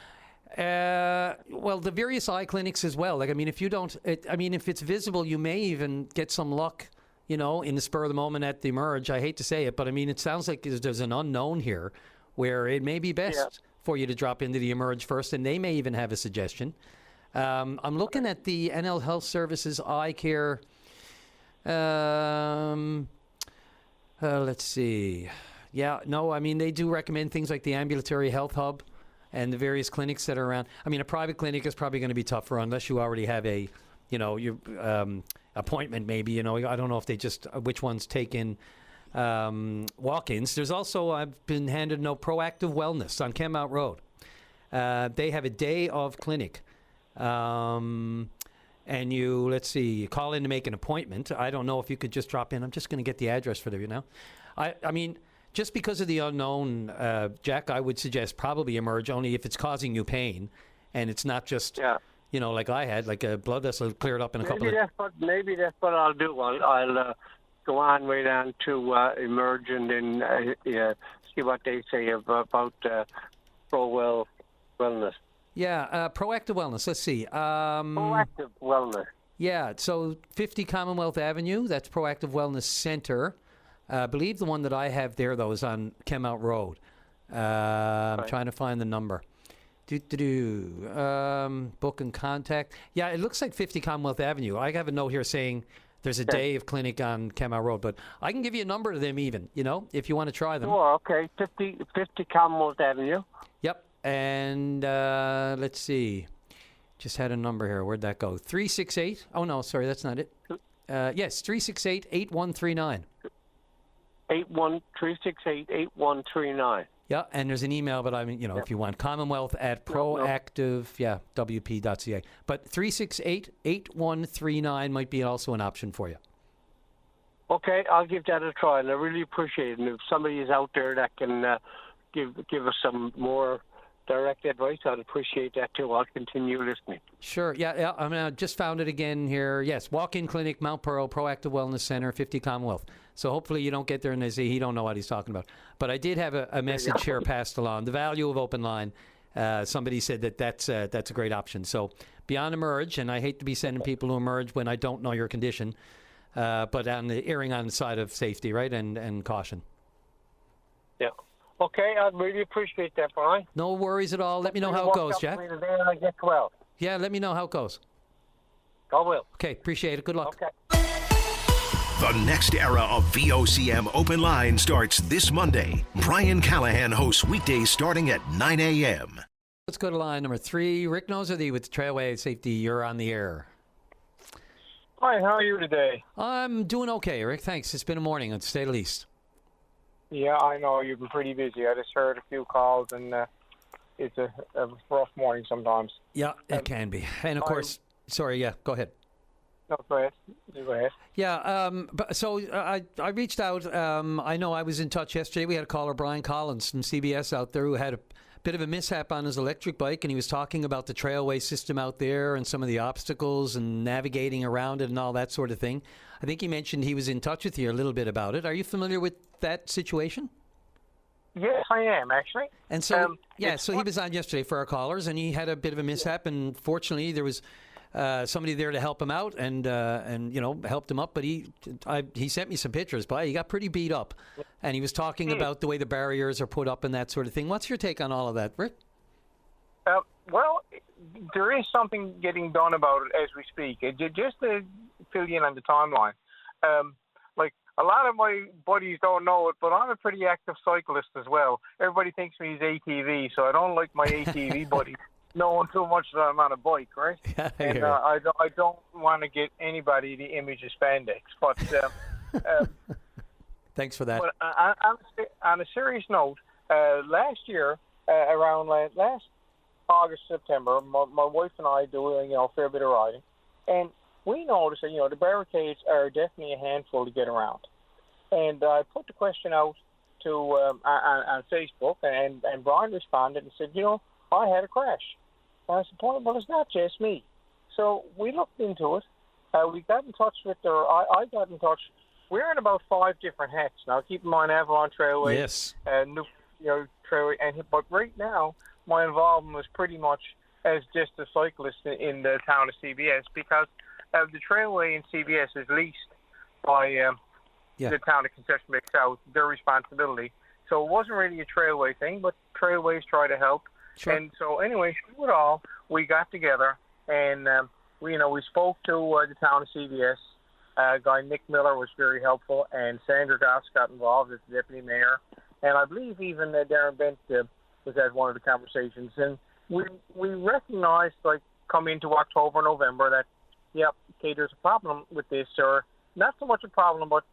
Well, the various eye clinics as well. If it's visible, you may even get some luck, in the spur of the moment at the Emerge. I hate to say it, but it sounds like there's an unknown here where it may be best for you to drop into the Emerge first, and they may even have a suggestion. I'm looking at the NL Health Services Eye Care. Let's see. Yeah, no, they do recommend things like the ambulatory health hub and the various clinics that are around. A private clinic is probably going to be tougher unless you already have a, your appointment maybe. I don't know if they which ones take in walk-ins. There's also, I've been handed Proactive Wellness on Kenmount Road. They have a day of clinic. And you call in to make an appointment. I don't know if you could just drop in. I'm just going to get the address for you now. Just because of the unknown, Jack, I would suggest probably Emerge only if it's causing you pain, and it's not just, like I had, like a blood vessel cleared up in a couple of... Maybe that's what I'll do. I'll go on way down to Emerge and then see what they say about Wellness. Yeah, Proactive Wellness. Let's see. Proactive Wellness. Yeah, so 50 Commonwealth Avenue, that's Proactive Wellness Center. I believe the one that I have there, though, is on Kenmount Road. I'm trying to find the number. Book and contact. Yeah, it looks like 50 Commonwealth Avenue. I have a note here saying there's a day of clinic on Kenmount Road, but I can give you a number to them even, if you want to try them. Oh, okay. 50 Commonwealth Avenue. Yep. And let's see. Just had a number here. Where'd that go? 368. Oh, no, sorry, that's not it. Yes, 368-8139. 368-8139. Yeah, and there's an email, but if you want, Commonwealth at proactive.wp.ca. But 368-8139 might be also an option for you. Okay, I'll give that a try, and I really appreciate it. And if somebody is out there that can give us some more direct advice, I'd appreciate that too. I'll continue listening. Sure. Yeah. I just found it again here. Yes, walk-in clinic, Mount Pearl, Proactive Wellness Center, 50 Commonwealth. So hopefully you don't get there and they say he don't know what he's talking about. But I did have a message here passed along. The value of open line. Somebody said that's a great option. So beyond Emerge, and I hate to be sending people to Emerge when I don't know your condition, but erring on the side of safety, right, and caution. Yeah. Okay, I'd really appreciate that, Brian. No worries at all. Let me know how it goes, Jack. I get well. Yeah, let me know how it goes. I will. Okay, appreciate it. Good luck. Okay. The next era of VOCM Open Line starts this Monday. Brian Callahan hosts weekdays starting at 9 a.m. Let's go to line number 3. Rick Nosworthy with Trailway Safety. You're on the air. Hi, how are you today? I'm doing okay, Rick. Thanks. It's been a morning, to say the least. Yeah, I know you've been pretty busy. I just heard a few calls, and it's a rough morning sometimes. Yeah, it can be. And of course, sorry, yeah, go ahead. No, go ahead. You go ahead. Yeah, so I reached out. I know I was in touch yesterday. We had a caller, Brian Collins from CBS out there, who had a bit of a mishap on his electric bike, and he was talking about the trailway system out there and some of the obstacles and navigating around it and all that sort of thing. I think he mentioned he was in touch with you a little bit about it. Are you familiar with that situation? Yes, I am, actually. And so, so he was on yesterday for our callers, and he had a bit of a mishap, and fortunately there was somebody there to help him out and helped him up. But he sent me some pictures. But he got pretty beat up, and he was talking about the way the barriers are put up and that sort of thing. What's your take on all of that, Rick? Well, there is something getting done about it as we speak. Just to fill you in on the timeline, like a lot of my buddies don't know it, but I'm a pretty active cyclist as well. Everybody thinks me as ATV, so I don't like my ATV buddies knowing too much that I'm on a bike, right? Yeah, and I don't want to get anybody the image of spandex. But thanks for that. But on a serious note, last year, around last August, September, my wife and I do a fair bit of riding, and we noticed that the barricades are definitely a handful to get around. And I put the question out to on Facebook, and Brian responded and said, I had a crash. And I said, well, it's not just me. So we looked into it. We got in touch with I got in touch. We're in about 5 different hats now. Keep in mind, Avalon Trailway, yes, new Trailway, but right now my involvement was pretty much as just a cyclist in the town of CBS, because the Trailway in CBS is leased by the town of Concession Bay South, their responsibility. So it wasn't really a Trailway thing, but Trailways try to help. Sure. And so anyway, through it all, we got together and we spoke to the town of CBS. Guy Nick Miller was very helpful, and Sandra Goss got involved as the deputy mayor, and I believe even Darren Bent was at one of the conversations. And we recognized, like, coming into October, November, that there's a problem with this, or not so much a problem, but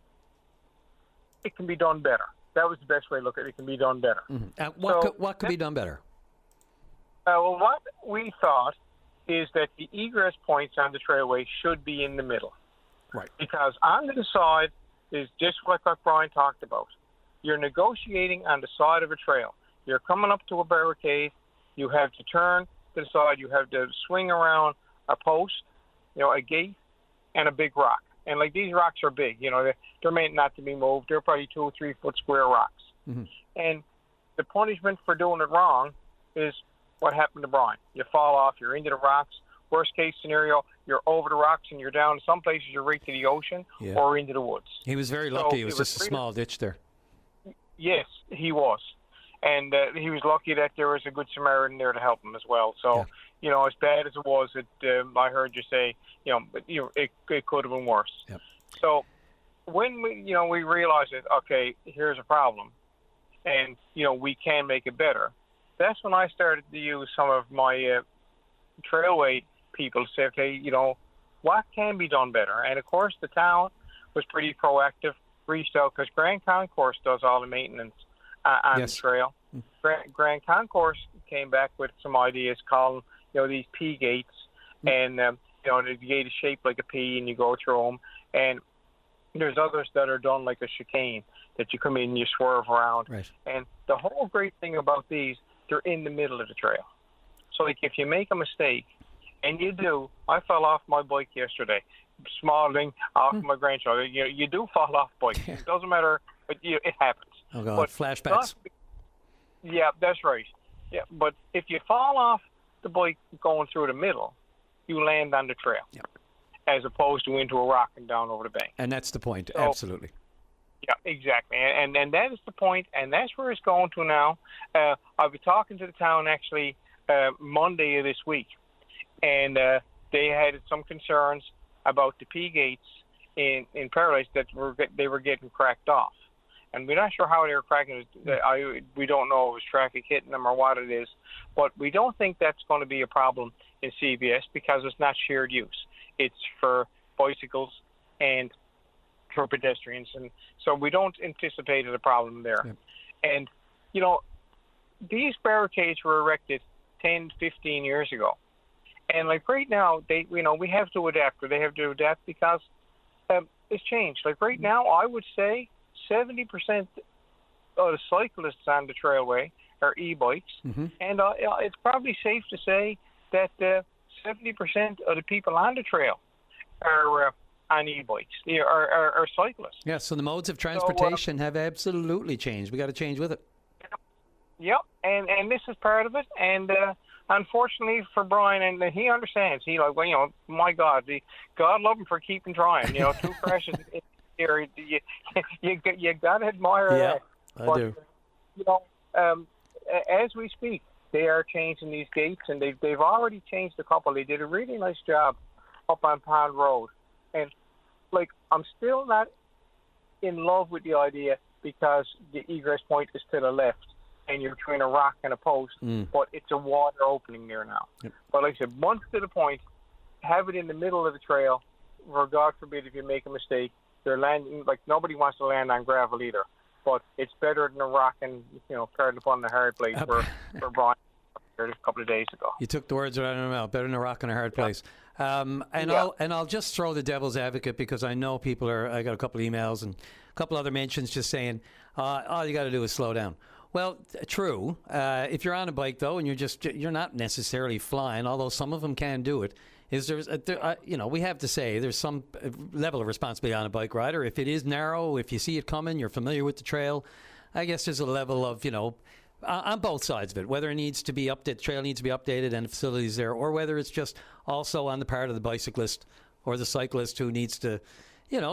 it can be done better. That was the best way to look at it. It can be done better. Mm-hmm. What could be done better? Well, what we thought is that the egress points on the trailway should be in the middle. Right. Because on the side is just like Brian talked about. You're negotiating on the side of a trail. You're coming up to a barricade. You have to turn to the side. You have to swing around a post, a gate, and a big rock. And, like, these rocks are big. They're meant not to be moved. They're probably 2 or 3 foot square rocks. Mm-hmm. And the punishment for doing it wrong is what happened to Brian. You fall off. You're into the rocks. Worst case scenario, you're over the rocks and you're down. Some places you're right to the ocean or into the woods. He was very lucky. It was just a small ditch there. Yes, he was. And he was lucky that there was a good Samaritan there to help him as well. So, as bad as it was, I heard you say, it could have been worse. Yep. So when we realized that, okay, here's a problem, and, we can make it better, that's when I started to use some of my Trailway people to say, okay, what can be done better? And, of course, the town was pretty proactive, reached out, because Grand Concourse does all the maintenance on the trail. Grand Concourse came back with some ideas, calling these P gates, and the gate is shaped like a P, and you go through them. And there's others that are done like a chicane, that you come in and you swerve around. Right. And the whole great thing about these, they're in the middle of the trail. So, like, if you make a mistake, and you do, I fell off my bike yesterday, small thing, off my grandchild. You do fall off bike. It doesn't matter, but it happens. Oh, God, but flashbacks. Yeah, that's right. Yeah, but if you fall off the bike going through the middle, you land on the trail, as opposed to into a rock and down over the bank. And that's the point, so, absolutely. Yeah, exactly. And that is the point, and that's where it's going to now. I'll be talking to the town, actually, Monday of this week, and they had some concerns about the P gates in Paradise that they were getting cracked off. And we're not sure how they were cracking it. We don't know if it was traffic hitting them or what it is. But we don't think that's going to be a problem in CBS because it's not shared use. It's for bicycles and for pedestrians. And so we don't anticipate a problem there. Yep. And, these barricades were erected 10, 15 years ago. And like right now, we have to adapt, or they have to adapt because it's changed. Like right now, I would say 70% of the cyclists on the trailway are e-bikes, and it's probably safe to say that 70% of the people on the trail are on e-bikes, are cyclists. Yeah, so the modes of transportation have absolutely changed. We got to change with it. Yep, and this is part of it, and unfortunately for Brian, and he understands. He my God, God love him for keeping trying. 2 crashes in here, you got to admire that. I do. As we speak, they are changing these gates, and they've already changed a couple. They did a really nice job up on Pond Road, and I'm still not in love with the idea because the egress point is to the left, and you're between a rock and a post, but it's a water opening there now. Yep. But like I said, once to the point, have it in the middle of the trail, where God forbid if you make a mistake, they're landing, nobody wants to land on gravel either. But it's better than a rock and, pardon upon the hard place for Brian a couple of days ago. You took the words right out of my mouth. Better than a rock and a hard place. I'll just throw the devil's advocate because I know I got a couple of emails and a couple other mentions just saying, all you got to do is slow down. Well, true. If you're on a bike though, and you're not necessarily flying, although some of them can do it. We have to say there's some level of responsibility on a bike rider. If it is narrow, if you see it coming, you're familiar with the trail, I guess there's a level of, on both sides of it, whether it needs to be updated, the trail needs to be updated and the facilities there, or whether it's just also on the part of the bicyclist or the cyclist who needs to,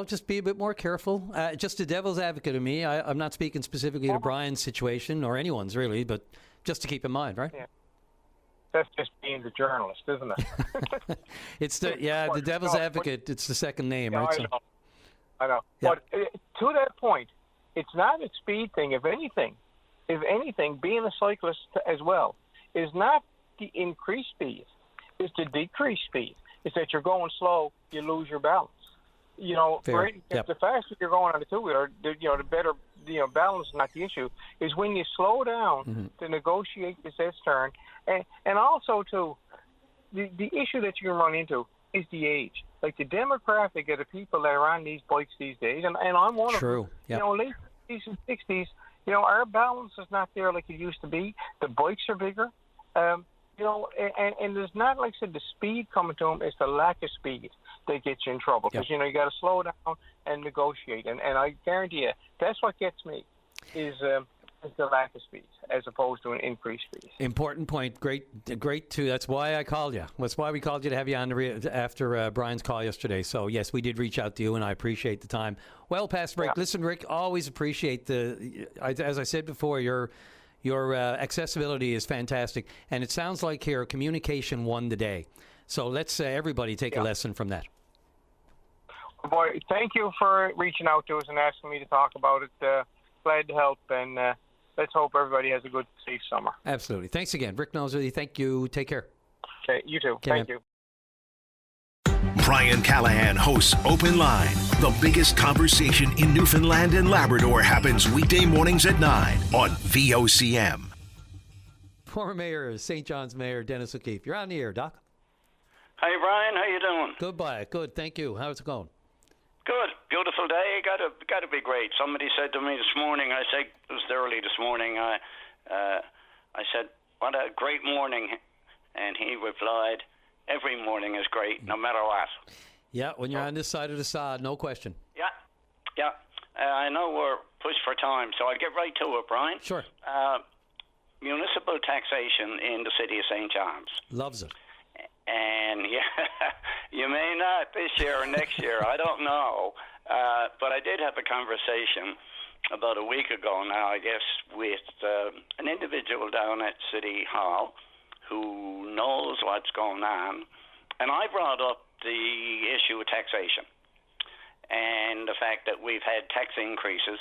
just be a bit more careful. Just a devil's advocate of me. I'm not speaking specifically to Brian's situation or anyone's really, but just to keep in mind, right? Yeah. That's just being the journalist, isn't it? It's the devil's advocate. It's the second name, right? I know. Yeah. But to that point, it's not a speed thing. If anything, being a cyclist as well is not the increased speed. It's the decreased speed. It's that you're going slow, you lose your balance. The faster you're going on the two-wheeler, the better. Balance is not the issue. Is when you slow down to negotiate this S-turn, and also too, the issue that you can run into is the age. Like the demographic of the people that are on these bikes these days, and I'm one of them. Yep. Late 50s and 60s, our balance is not there like it used to be. The bikes are bigger, and there's not, like I said, the speed coming to them. It's the lack of speed that gets you in trouble because you got to slow down and negotiate. And I guarantee you, that's what gets me is the lack of speed as opposed to an increased speed. Important point. Great too. That's why I called you. That's why we called you to have you on after Brian's call yesterday. So yes, we did reach out to you, and I appreciate the time. Well past break. Yeah. Listen, Rick, always appreciate as I said before, your accessibility is fantastic, and it sounds like here communication won the day. So let's everybody take a lesson from that. Boy, thank you for reaching out to us and asking me to talk about it. Glad to help, and let's hope everybody has a good, safe summer. Absolutely. Thanks again. Rick Nosworthy, thank you. Take care. Okay, you too. Thank you. Brian Callahan hosts Open Line. The biggest conversation in Newfoundland and Labrador happens weekday mornings at 9 on VOCM. Former Mayor, St. John's Mayor Dennis O'Keefe. You're on the air, Doc. Hey, Brian. How you doing? Goodbye. Good. Thank you. How's it going? Good. Beautiful day. Got to be great. Somebody said to me this morning, I said, it was early this morning, I said, what a great morning. And he replied, every morning is great, no matter what. Yeah, when you're on this side of the sod, no question. Yeah. I know we're pushed for time, so I'll get right to it, Brian. Sure. Municipal taxation in the city of St. John's. Loves it. And you may not this year or next year, I don't know. But I did have a conversation about a week ago now, I guess, with an individual down at City Hall who knows what's going on. And I brought up the issue of taxation. and the fact that we've had tax increases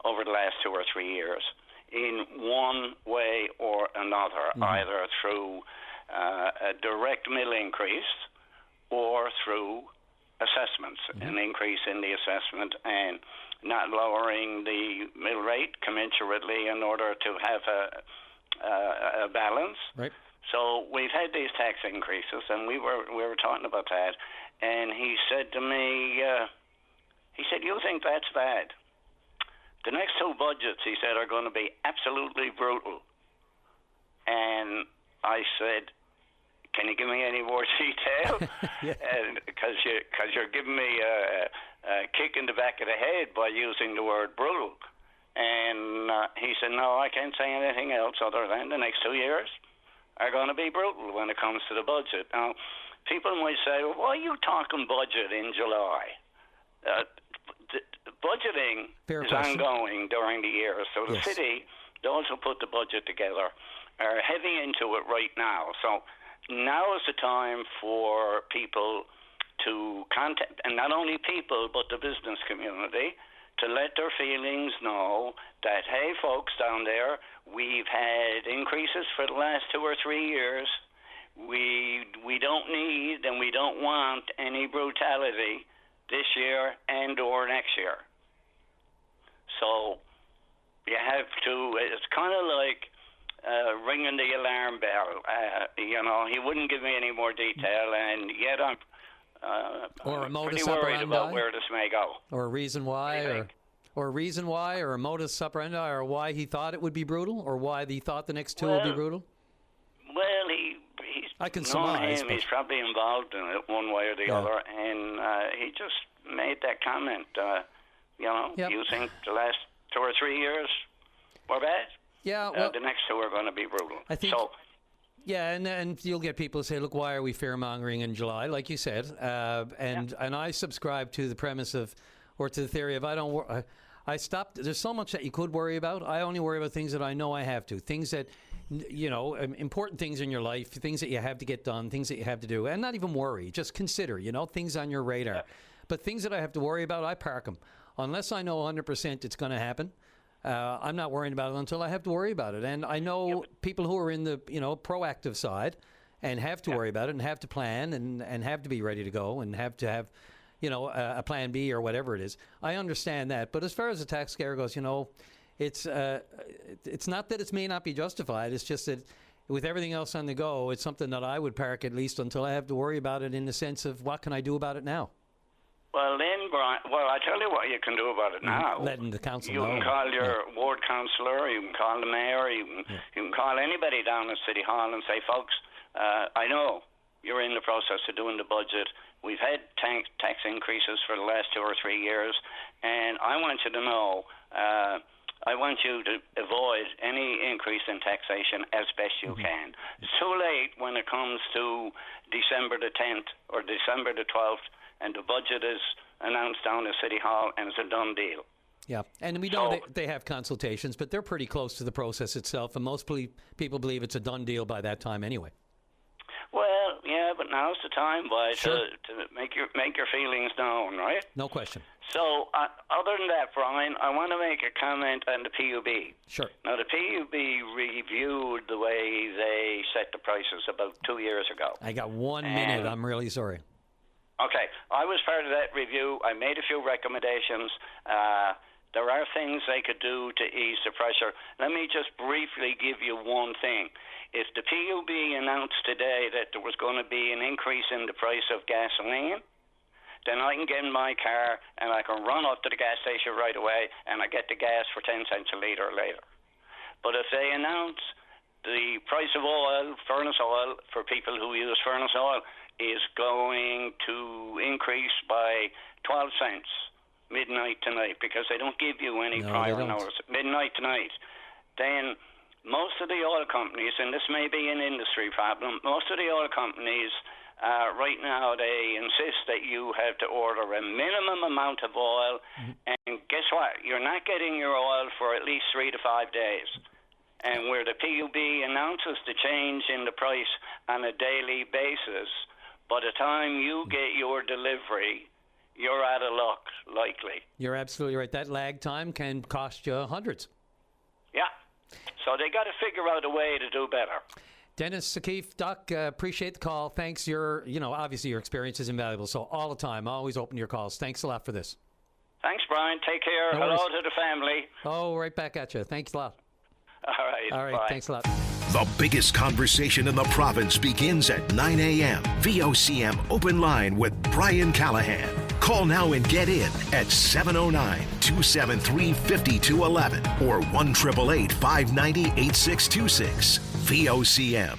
over the last 2 or 3 years in one way or another, either through a direct mill increase or through assessments, an increase in the assessment and not lowering the mill rate commensurately in order to have a balance. Right. So we've had these tax increases, and we were talking about that, and he said to me, he said, "You think that's bad? The next 2 budgets," he said, "are going to be absolutely brutal." And I said, "Can you give me any more detail?" Because you're giving me a kick in the back of the head by using the word brutal. And he said, "No, I can't say anything else other than the next 2 years are going to be brutal when it comes to the budget." Now, people might say, "Well, why are you talking budget in July?" Budgeting is ongoing during the year. So the city, those who put the budget together, are heavy into it right now. So now is the time for people to contact, and not only people, but the business community, to let their feelings know that, hey, folks down there, we've had increases for the last 2 or 3 years. We don't need and we don't want any brutality this year and or next year. So you have to, it's kind of like ringing the alarm bell. He wouldn't give me any more detail, and yet I'm pretty worried about where this may go. Or a reason why, or a modus operandi, or why he thought it would be brutal, or why he thought the next 2 would be brutal? Well, I can surmise. He's probably involved in it one way or the other, and he just made that comment. You think the last 2 or 3 years were bad? Yeah. Well, the next 2 are going to be brutal. I think. So, yeah, and you'll get people who say, "Look, why are we fear-mongering in July?" Like you said, and I subscribe to the premise of, or to the theory of, I stopped. There's so much that you could worry about. I only worry about things that I know I have to. Things that, important things in your life, things that you have to get done, things that you have to do, and not even worry. Just consider, things on your radar. Yeah. But things that I have to worry about, I park them. Unless I know 100% it's going to happen, I'm not worrying about it until I have to worry about it. And I know people who are in the proactive side and have to worry about it and have to plan and have to be ready to go and have to have a plan B or whatever it is. I understand that. But as far as the tax scare goes, it's not that it may not be justified. It's just that with everything else on the go, it's something that I would park at least until I have to worry about it in the sense of what can I do about it now? Well, then, Brian, I tell you what you can do about it now. Letting the council know. You can call your ward councillor, you can call the mayor, you can call anybody down at City Hall and say, "Folks, I know you're in the process of doing the budget. We've had tax increases for the last 2 or 3 years, and I want you to know, I want you to avoid any increase in taxation as best you can. It's too late when it comes to December the 10th or December the 12th, and the budget is announced down at City Hall, and it's a done deal." Yeah, and we know they have consultations, but they're pretty close to the process itself, and most people believe it's a done deal by that time anyway. Well, yeah, but now's the time, to make your feelings known, right? No question. So, other than that, Brian, I want to make a comment on the PUB. Sure. Now, the PUB reviewed the way they set the prices about 2 years ago. I got 1 minute. I'm really sorry. Okay, I was part of that review. I made a few recommendations. There are things they could do to ease the pressure. Let me just briefly give you one thing. If the PUB announced today that there was going to be an increase in the price of gasoline, then I can get in my car and I can run up to the gas station right away and I get the gas for 10 cents a litre later. But if they announce the price of oil, furnace oil, for people who use furnace oil, is going to increase by 12 cents midnight tonight because they don't give you any prior notice. Midnight tonight. Then most of the oil companies, and this may be an industry problem, most of the oil companies right now, they insist that you have to order a minimum amount of oil, and guess what? You're not getting your oil for at least 3 to 5 days. And where the PUB announces the change in the price on a daily basis, by the time you get your delivery, you're out of luck, likely. You're absolutely right. That lag time can cost you hundreds. Yeah. So they got to figure out a way to do better. Dennis Sakif, Doc, appreciate the call. Thanks. Obviously your experience is invaluable. So all the time, always open your calls. Thanks a lot for this. Thanks, Brian. Take care. No Hello worries. to the family. Oh, right back at you. Thanks a lot. All right. Bye. Thanks a lot. The biggest conversation in the province begins at 9 a.m. VOCM Open Line with Brian Callahan. Call now and get in at 709-273-5211 or 1-888-590-8626. VOCM.